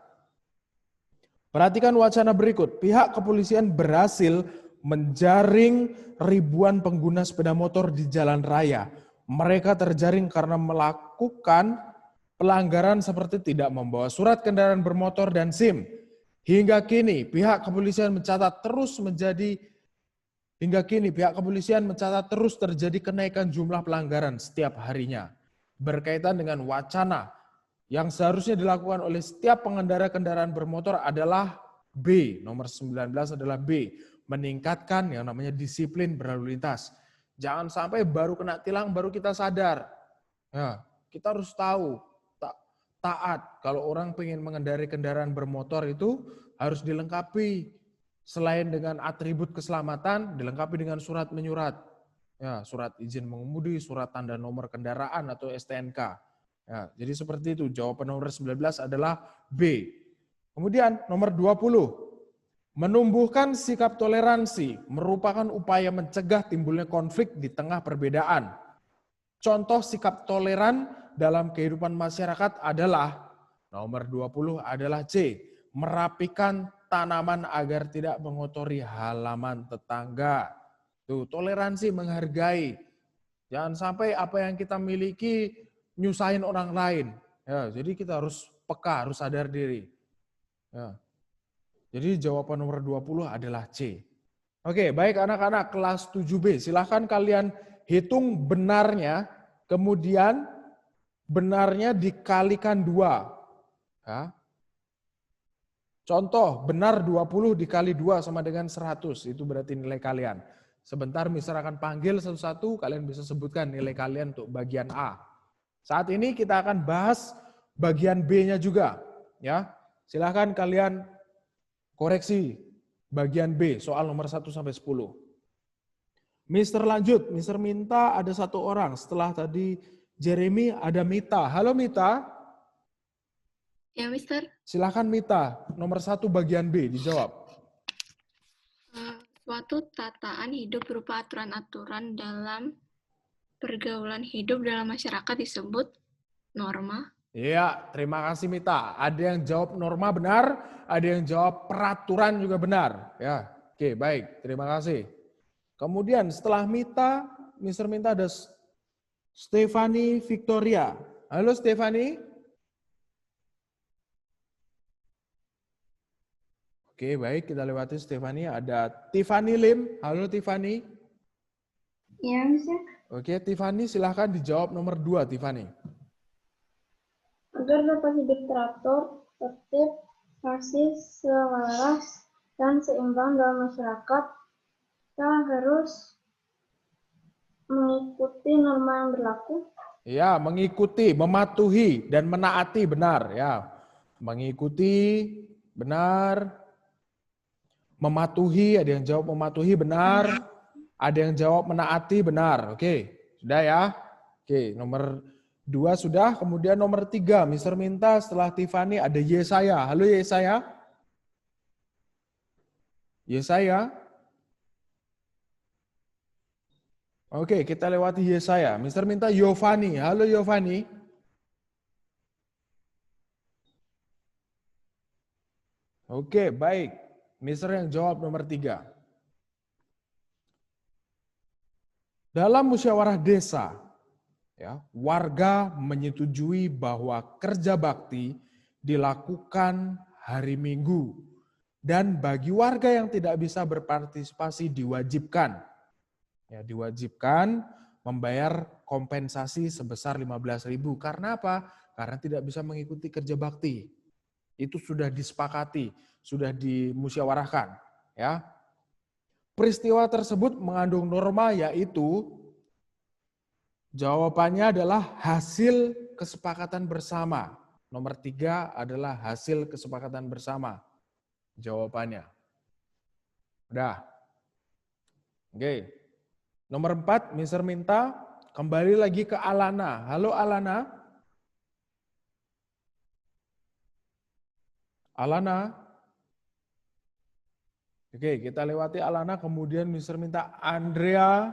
Perhatikan wacana berikut. Pihak kepolisian berhasil menjaring ribuan pengguna sepeda motor di jalan raya. Mereka terjaring karena melakukan pelanggaran seperti tidak membawa surat kendaraan bermotor dan SIM. Hingga kini pihak kepolisian mencatat terus terjadi kenaikan jumlah pelanggaran setiap harinya. Berkaitan dengan wacana yang seharusnya dilakukan oleh setiap pengendara kendaraan bermotor adalah B, nomor 19 adalah B, meningkatkan yang namanya disiplin berlalu lintas. Jangan sampai baru kena tilang baru kita sadar. Ya, kita harus tahu, taat. Kalau orang pengen mengendarai kendaraan bermotor itu harus dilengkapi. Selain dengan atribut keselamatan, dilengkapi dengan surat menyurat. Ya, surat izin mengemudi, surat tanda nomor kendaraan atau STNK. Ya, jadi seperti itu. Jawaban nomor 19 adalah B. Kemudian nomor 20. Menumbuhkan sikap toleransi merupakan upaya mencegah timbulnya konflik di tengah perbedaan. Contoh sikap toleran dalam kehidupan masyarakat adalah nomor 20 adalah C. Merapikan tanaman agar tidak mengotori halaman tetangga. Tuh, toleransi, menghargai. Jangan sampai apa yang kita miliki nyusahin orang lain. Ya, jadi kita harus peka, harus sadar diri. Ya. Jadi jawaban nomor 20 adalah C. Oke, baik anak-anak kelas 7B. Silahkan kalian hitung benarnya, kemudian benarnya dikalikan 2. Ya. Contoh, benar 20 dikali 2 sama dengan 100. Itu berarti nilai kalian. Sebentar Mister akan panggil satu-satu, kalian bisa sebutkan nilai kalian untuk bagian A. Saat ini kita akan bahas bagian B-nya juga. Ya, silahkan kalian koreksi bagian B, soal nomor 1 sampai 10. Mister lanjut, Mister minta ada satu orang. Setelah tadi Jeremy ada Mita. Halo Mita. Ya Mister. Silahkan Mita, nomor 1 bagian B dijawab. Suatu tataan hidup berupa aturan-aturan dalam pergaulan hidup dalam masyarakat disebut norma. Iya, terima kasih Mita. Ada yang jawab norma benar, ada yang jawab peraturan juga benar. Ya, oke, baik. Terima kasih. Kemudian setelah Mita, Mister minta ada Stefani Victoria. Halo Stefani. Oke, baik. Kita lewati Stefani. Ada Tiffany Lim. Halo Tiffany. Ya, Mister. Oke, Tiffany silahkan dijawab nomor 2, Tiffany. Agar dapat hidup teratur, tertib, kasih, selaras, dan seimbang dalam masyarakat, kita harus mengikuti norma yang berlaku. Ya, mengikuti, mematuhi, dan menaati benar. Ya, mengikuti benar, mematuhi. Ada yang jawab mematuhi benar, ada yang jawab menaati benar. Oke, sudah ya. Oke, nomor 2 sudah, kemudian nomor 3, Mister minta setelah Tiffany ada Yesaya. Halo Yesaya. Yesaya. Oke, kita lewati Yesaya. Mister minta Yovani. Halo Yovani. Oke, baik. Mister yang jawab nomor 3. Dalam musyawarah desa, ya, warga menyetujui bahwa kerja bakti dilakukan hari Minggu dan bagi warga yang tidak bisa berpartisipasi diwajibkan membayar kompensasi sebesar 15.000. Karena apa? Karena tidak bisa mengikuti kerja bakti. Itu sudah disepakati, sudah dimusyawarahkan, ya. Peristiwa tersebut mengandung norma yaitu jawabannya adalah hasil kesepakatan bersama. Nomor 3 adalah hasil kesepakatan bersama. Jawabannya. Udah. Oke. Nomor 4, Mister minta kembali lagi ke Alana. Halo Alana. Alana. Oke, kita lewati Alana. Kemudian Mister minta Andrea.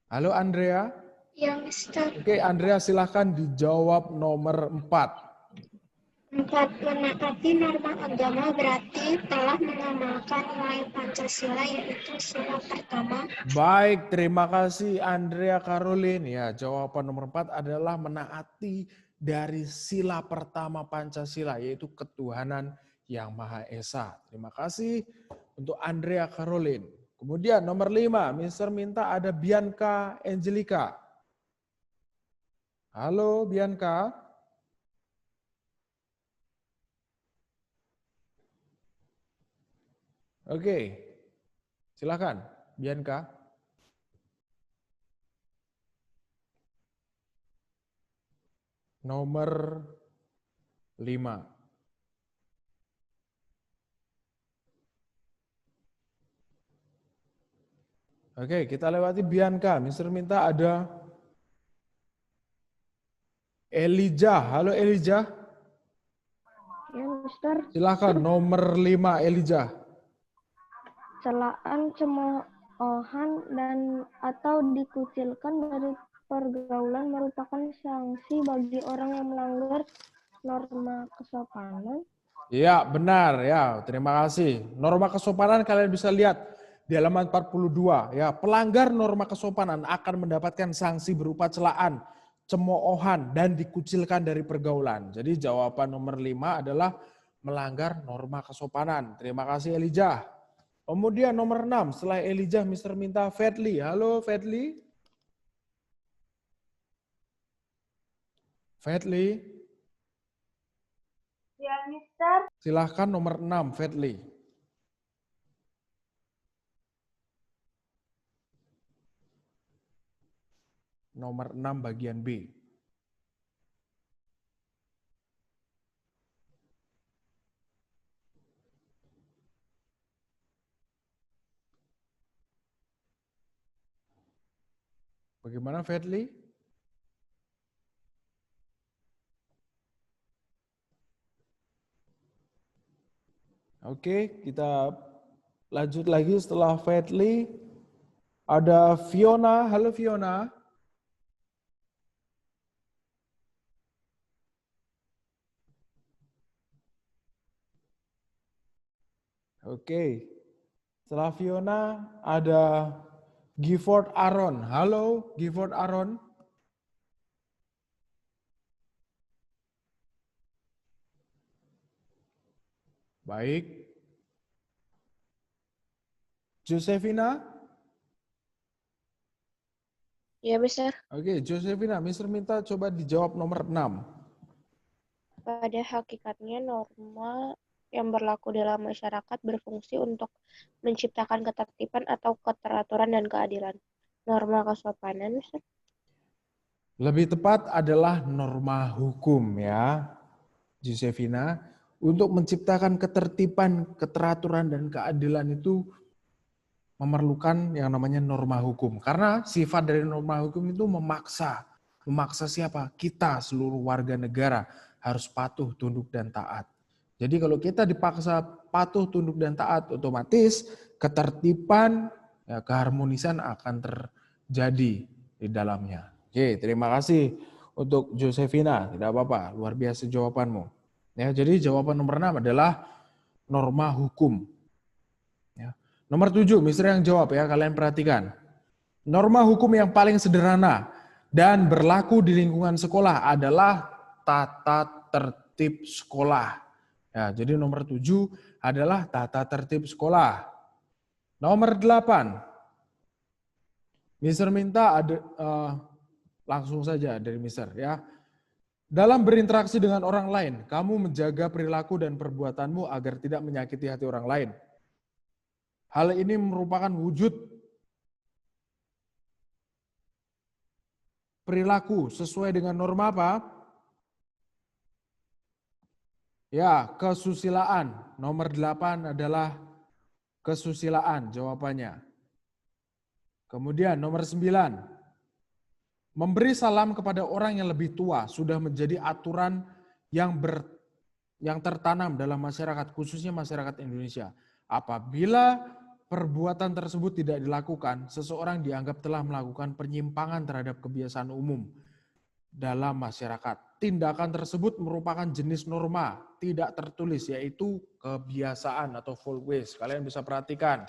Halo Andrea. Ya, Mister. Oke, Andrea silahkan dijawab nomor 4. 4. Menaati norma agama berarti telah mengamalkan nilai Pancasila yaitu sila pertama. Baik, terima kasih Andrea Caroline. Ya, jawaban nomor 4 adalah menaati dari sila pertama Pancasila, yaitu ketuhanan yang Maha Esa. Terima kasih untuk Andrea Caroline. Kemudian nomor 5, Mister minta ada Bianca Angelica. Halo Bianca. Oke, silakan Bianca. Nomor 5. Oke, kita lewati Bianca. Mister minta ada Elijah. Halo Elijah. Ya, Mister. Silakan nomor 5 Elijah. Celaan, cemoohan, dan atau dikucilkan dari pergaulan merupakan sanksi bagi orang yang melanggar norma kesopanan. Iya, benar ya. Terima kasih. Norma kesopanan kalian bisa lihat di halaman 42 ya. Pelanggar norma kesopanan akan mendapatkan sanksi berupa celaan, cemoohan, dan dikucilkan dari pergaulan. Jadi jawaban nomor 5 adalah melanggar norma kesopanan. Terima kasih Elijah. Kemudian nomor 6, setelah Elijah, Mister minta Fadli. Halo Fadli. Fadli. Ya, Mister. Silahkan nomor 6, Fadli. Nomor 6 bagian B. Bagaimana Fadli? Oke, kita lanjut lagi setelah Fadli. Ada Fiona. Halo Fiona. Oke. Setelah Fiona ada Gifford Aaron. Halo Gifford Aaron. Baik. Josephina? Ya, Mister. Oke, Josephina, Mister minta coba dijawab nomor 6. Pada hakikatnya norma yang berlaku dalam masyarakat berfungsi untuk menciptakan ketertiban atau keteraturan dan keadilan. Norma kesopanan, Mister? Lebih tepat adalah norma hukum ya, Josephina. Untuk menciptakan ketertiban, keteraturan, dan keadilan itu memerlukan yang namanya norma hukum. Karena sifat dari norma hukum itu memaksa. Memaksa siapa? Kita, seluruh warga negara, harus patuh, tunduk, dan taat. Jadi kalau kita dipaksa patuh, tunduk, dan taat, otomatis ketertiban, ya, keharmonisan akan terjadi di dalamnya. Oke, terima kasih untuk Josephina. Tidak apa-apa, luar biasa jawabanmu. Ya, jadi jawaban nomor 6 adalah norma hukum. Ya. Nomor 7, Mister yang jawab ya, kalian perhatikan. Norma hukum yang paling sederhana dan berlaku di lingkungan sekolah adalah tata tertib sekolah. Ya, jadi nomor 7 adalah tata tertib sekolah. Nomor 8, Mister minta ada langsung saja dari Mister ya. Dalam berinteraksi dengan orang lain, kamu menjaga perilaku dan perbuatanmu agar tidak menyakiti hati orang lain. Hal ini merupakan wujud perilaku sesuai dengan norma apa? Ya, kesusilaan. Nomor 8 adalah kesusilaan jawabannya. Kemudian nomor 9. Memberi salam kepada orang yang lebih tua sudah menjadi aturan yang tertanam dalam masyarakat, khususnya masyarakat Indonesia. Apabila perbuatan tersebut tidak dilakukan, seseorang dianggap telah melakukan penyimpangan terhadap kebiasaan umum dalam masyarakat. Tindakan tersebut merupakan jenis norma tidak tertulis, yaitu kebiasaan atau folkways. Kalian bisa perhatikan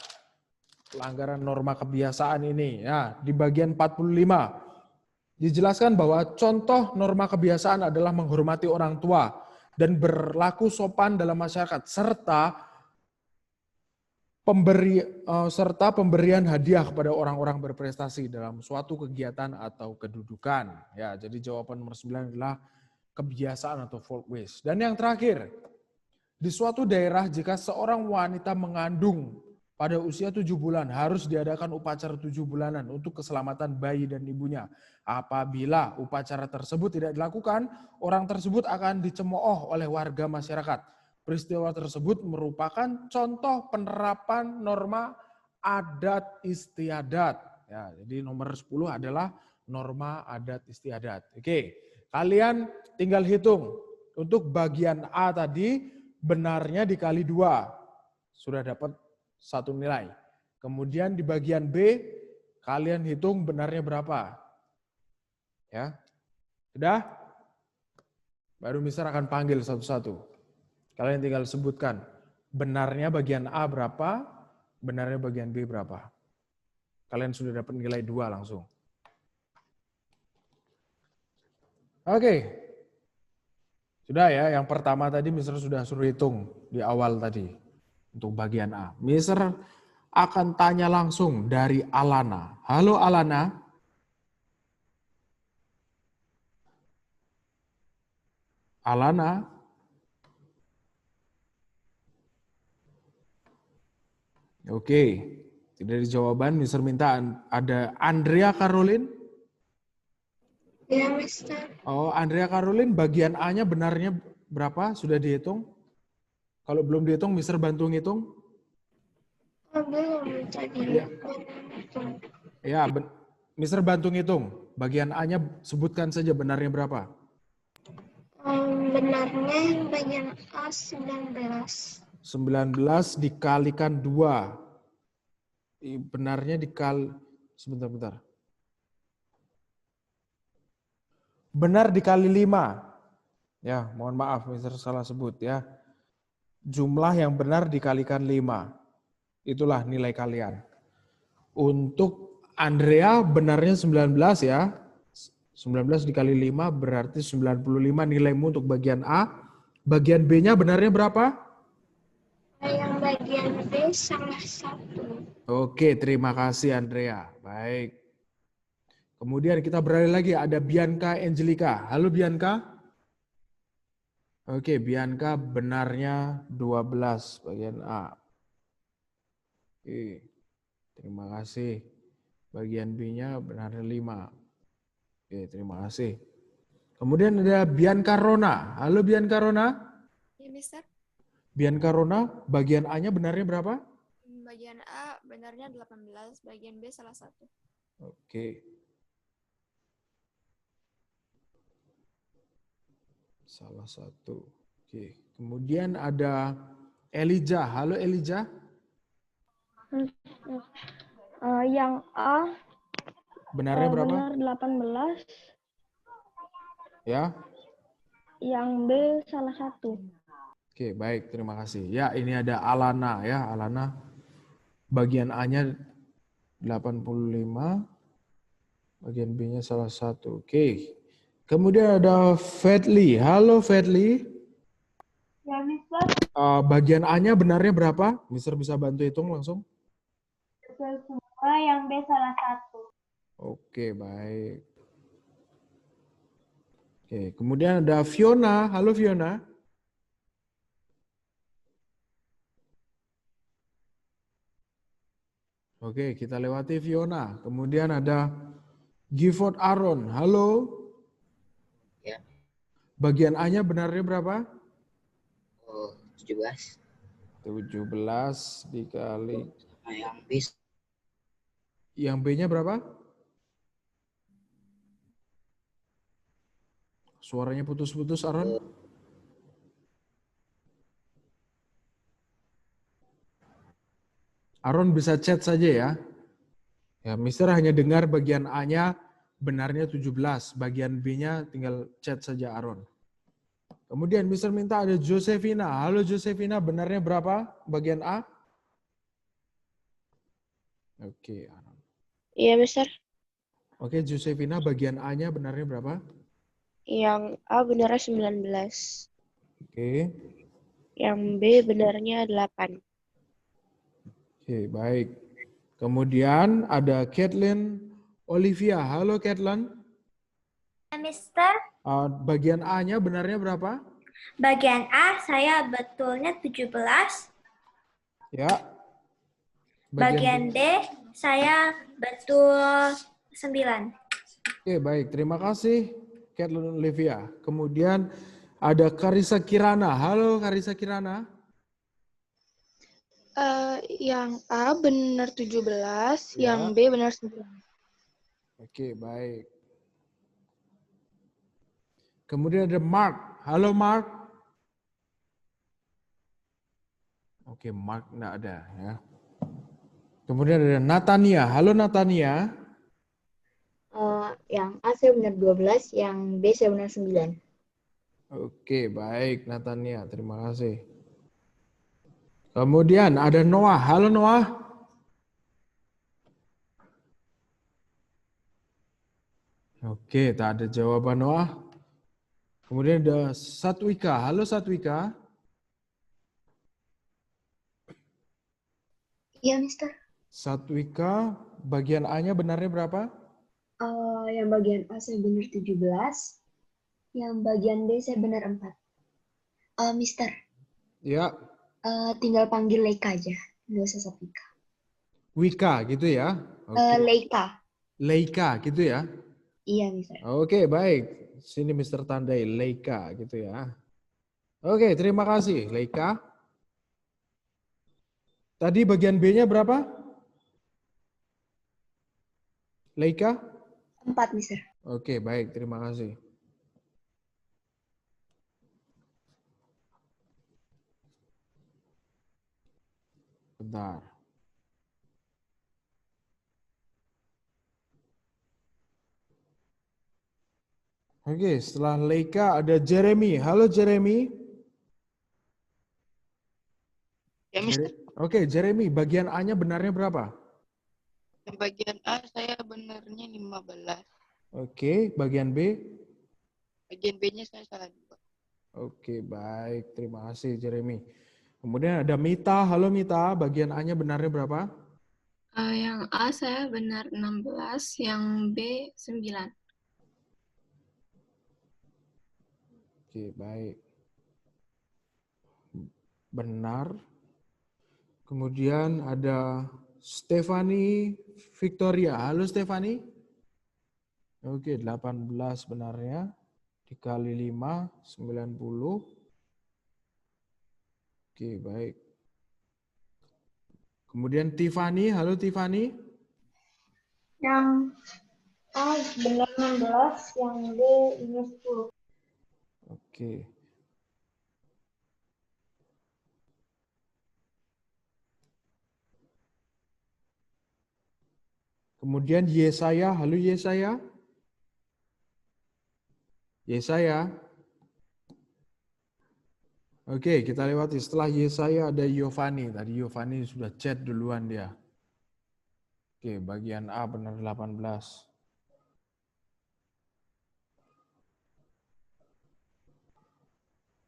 pelanggaran norma kebiasaan ini ya di bagian 45. Dijelaskan bahwa contoh norma kebiasaan adalah menghormati orang tua dan berlaku sopan dalam masyarakat, serta pemberian hadiah kepada orang-orang berprestasi dalam suatu kegiatan atau kedudukan. Ya, jadi jawaban nomor 9 adalah kebiasaan atau folkways. Dan yang terakhir, di suatu daerah jika seorang wanita mengandung pada usia 7 bulan harus diadakan upacara 7 bulanan untuk keselamatan bayi dan ibunya. Apabila upacara tersebut tidak dilakukan, orang tersebut akan dicemooh oleh warga masyarakat. Peristiwa tersebut merupakan contoh penerapan norma adat istiadat. Ya, jadi nomor 10 adalah norma adat istiadat. Oke, kalian tinggal hitung. Untuk bagian A tadi, benarnya dikali 2. Sudah dapat 1 nilai. Kemudian di bagian B, kalian hitung benarnya berapa. Ya, sudah? Baru Mister akan panggil satu-satu. Kalian tinggal sebutkan benarnya bagian A berapa, benarnya bagian B berapa. Kalian sudah dapat nilai 2 langsung. Oke. Sudah ya, yang pertama tadi Mister sudah suruh hitung di awal tadi untuk bagian A. Mister akan tanya langsung dari Alana. Halo Alana. Alana. Oke, tidak ada jawaban. Mister minta ada Andrea Caroline. Ya, Mister. Oh, Andrea Caroline, bagian A-nya benarnya berapa? Sudah dihitung? Kalau belum dihitung, Mister bantu ngitung. Oh, belum tadi. Ya, Mister bantu ngitung. Bagian A-nya sebutkan saja benarnya berapa? Benarnya yang bagian A 19. 19 dikalikan 2. Benarnya sebentar. Benar dikali 5. Ya, mohon maaf Mister salah sebut ya. Jumlah yang benar dikalikan 5. Itulah nilai kalian. Untuk Andrea benarnya 19 ya. 19 dikali 5 berarti 95 nilaimu untuk bagian A. Bagian B-nya benarnya berapa? Yang bagian B salah 1. Oke, terima kasih Andrea. Baik. Kemudian kita beralih lagi, ada Bianca Angelica. Halo Bianca. Oke, Bianca benarnya 12 bagian A. Oke, terima kasih. Bagian B-nya benarnya 5. Oke, terima kasih. Kemudian ada Bianca Rona. Halo Bianca Rona. Ya, Mister. Bianca Rona, bagian A-nya benarnya berapa? Bagian A benarnya 18, bagian B salah 1. Oke. Salah 1. Oke. Kemudian ada Elijah. Halo Elijah. Yang A benarnya berapa? Benar 18. Ya. Yang B salah 1. Oke, baik. Terima kasih. Ya, ini ada Alana ya. Alana. Bagian A-nya 85. Bagian B-nya salah 1. Oke. Kemudian ada Fedli. Halo Fedli. Ya, Mister. Bagian A-nya benarnya berapa? Mister bisa bantu hitung langsung? Betul semua, yang B salah 1. Oke, baik. Oke, kemudian ada Fiona. Halo Fiona. Oke, kita lewati Fiona. Kemudian ada Gifford Aaron. Halo. Ya. Bagian A-nya benarnya berapa? 17. 17 dikali. Yang B. Yang B-nya berapa? Suaranya putus-putus, Aaron. Aaron bisa chat saja ya. Ya, Mister hanya dengar bagian A-nya benarnya 17, bagian B-nya tinggal chat saja Aaron. Kemudian Mister minta ada Josefina. Halo Josefina, benarnya berapa bagian A? Oke, Aaron. Iya, Mister. Oke, Josefina, bagian A-nya benarnya berapa? Yang A benarnya 19. Oke. Yang B benarnya 8. Oke, baik. Kemudian ada Kathleen Olivia. Halo, Kathleen. Mister, Bagian A-nya benarnya berapa? bagian A saya betulnya 17. Ya. Bagian D saya betul 9. Oke, baik. Terima kasih, Kathleen Olivia. Kemudian ada Karisa Kirana. Halo, Karisa Kirana. Yang A benar 17, Ya. yang B benar 9. Oke, baik. Kemudian ada Mark. Halo, Mark. Oke, Mark enggak ada ya. Kemudian ada Natania. Halo, Natania. Yang A saya benar 12, yang B saya benar 9. Oke, baik Natania. Terima kasih. Kemudian ada Noah. Halo, Noah. Oke, tak ada jawaban Noah. Kemudian ada Satwika. Halo, Satwika. Iya, Mister. Satwika, bagian A-nya benarnya berapa? Yang bagian A saya benar 17, yang bagian B saya benar 4. Mister, Ya, tinggal panggil Leika aja, nggak usah Sapika. Wika gitu ya. Oke. Leika. Leika gitu ya. Iya, Mister. Oke, baik. Sini Mr. Tandai, Leika gitu ya. Oke, terima kasih Leika. Tadi bagian B-nya berapa? Leika? 4, Mister. Oke, baik. Terima kasih. Bentar. Oke, setelah Leika ada Jeremy. Halo, Jeremy. Ya, Mister. Oke, Jeremy. Bagian A-nya benarnya berapa? Yang bagian A saya benarnya 15. Oke, bagian B? Bagian B-nya saya salah 2. Oke, baik. Terima kasih, Jeremy. Kemudian ada Mita. Halo, Mita. Bagian A-nya benarnya berapa? Yang A saya benar 16, yang B 9. Oke, baik. Benar. Kemudian ada Stefani Victoria. Halo, Stefani. Oke, 18 benarnya. Dikali 5, 90. Oke, baik. Kemudian Tiffany. Halo, Tiffany. Yang A benar 16, yang B benar 10. Oke. Kemudian Yesaya. Halo, Yesaya. Yesaya. Oke, kita lewati. Setelah Yesaya ada Yovani. Tadi Yovani sudah chat duluan dia. Oke, bagian A benar 18.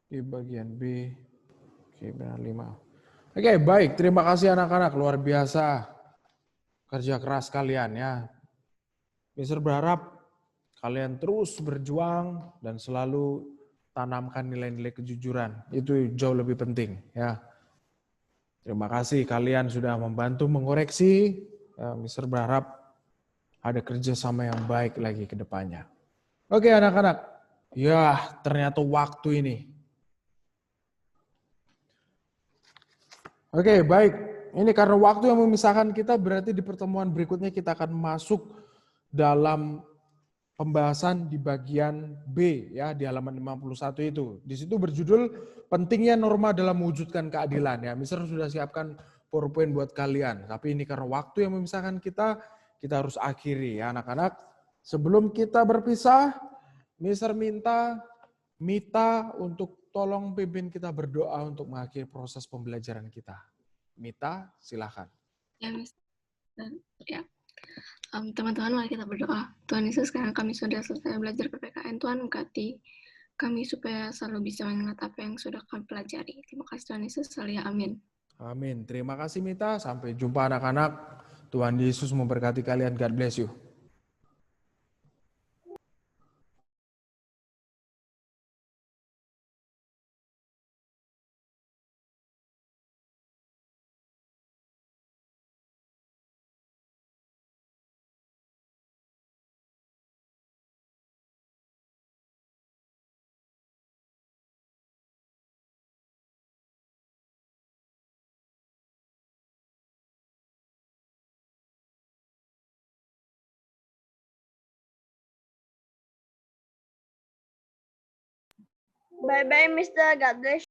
Oke, bagian B. Oke, benar 5. Oke, baik. Terima kasih anak-anak. Luar biasa. Kerja keras kalian ya. Mister berharap kalian terus berjuang dan selalu tanamkan nilai-nilai kejujuran. Itu jauh lebih penting ya. Terima kasih kalian sudah membantu mengoreksi. Ya, Mister berharap ada kerjasama yang baik lagi ke depannya. Oke anak-anak. Ya ternyata waktu ini. Oke baik. Ini karena waktu yang memisahkan kita, berarti di pertemuan berikutnya kita akan masuk dalam pembahasan di bagian B ya, di halaman 51 itu. Di situ berjudul pentingnya norma dalam mewujudkan keadilan ya. Mister sudah siapkan PowerPoint buat kalian. Tapi ini karena waktu yang memisahkan kita harus akhiri ya anak-anak. Sebelum kita berpisah, Mister minta Mita untuk tolong pimpin kita berdoa untuk mengakhiri proses pembelajaran kita. Mita, silakan. Ya, Mister. Ya. Teman-teman, mari kita berdoa. Tuhan Yesus, sekarang kami sudah selesai belajar PPKN. Tuhan berkati kami supaya selalu bisa mengingat apa yang sudah kami pelajari. Terima kasih Tuhan Yesus. Haleluya. Amin. Amin. Terima kasih Mita. Sampai jumpa anak-anak. Tuhan Yesus memberkati kalian. God bless you. Bye-bye, Mr. God bless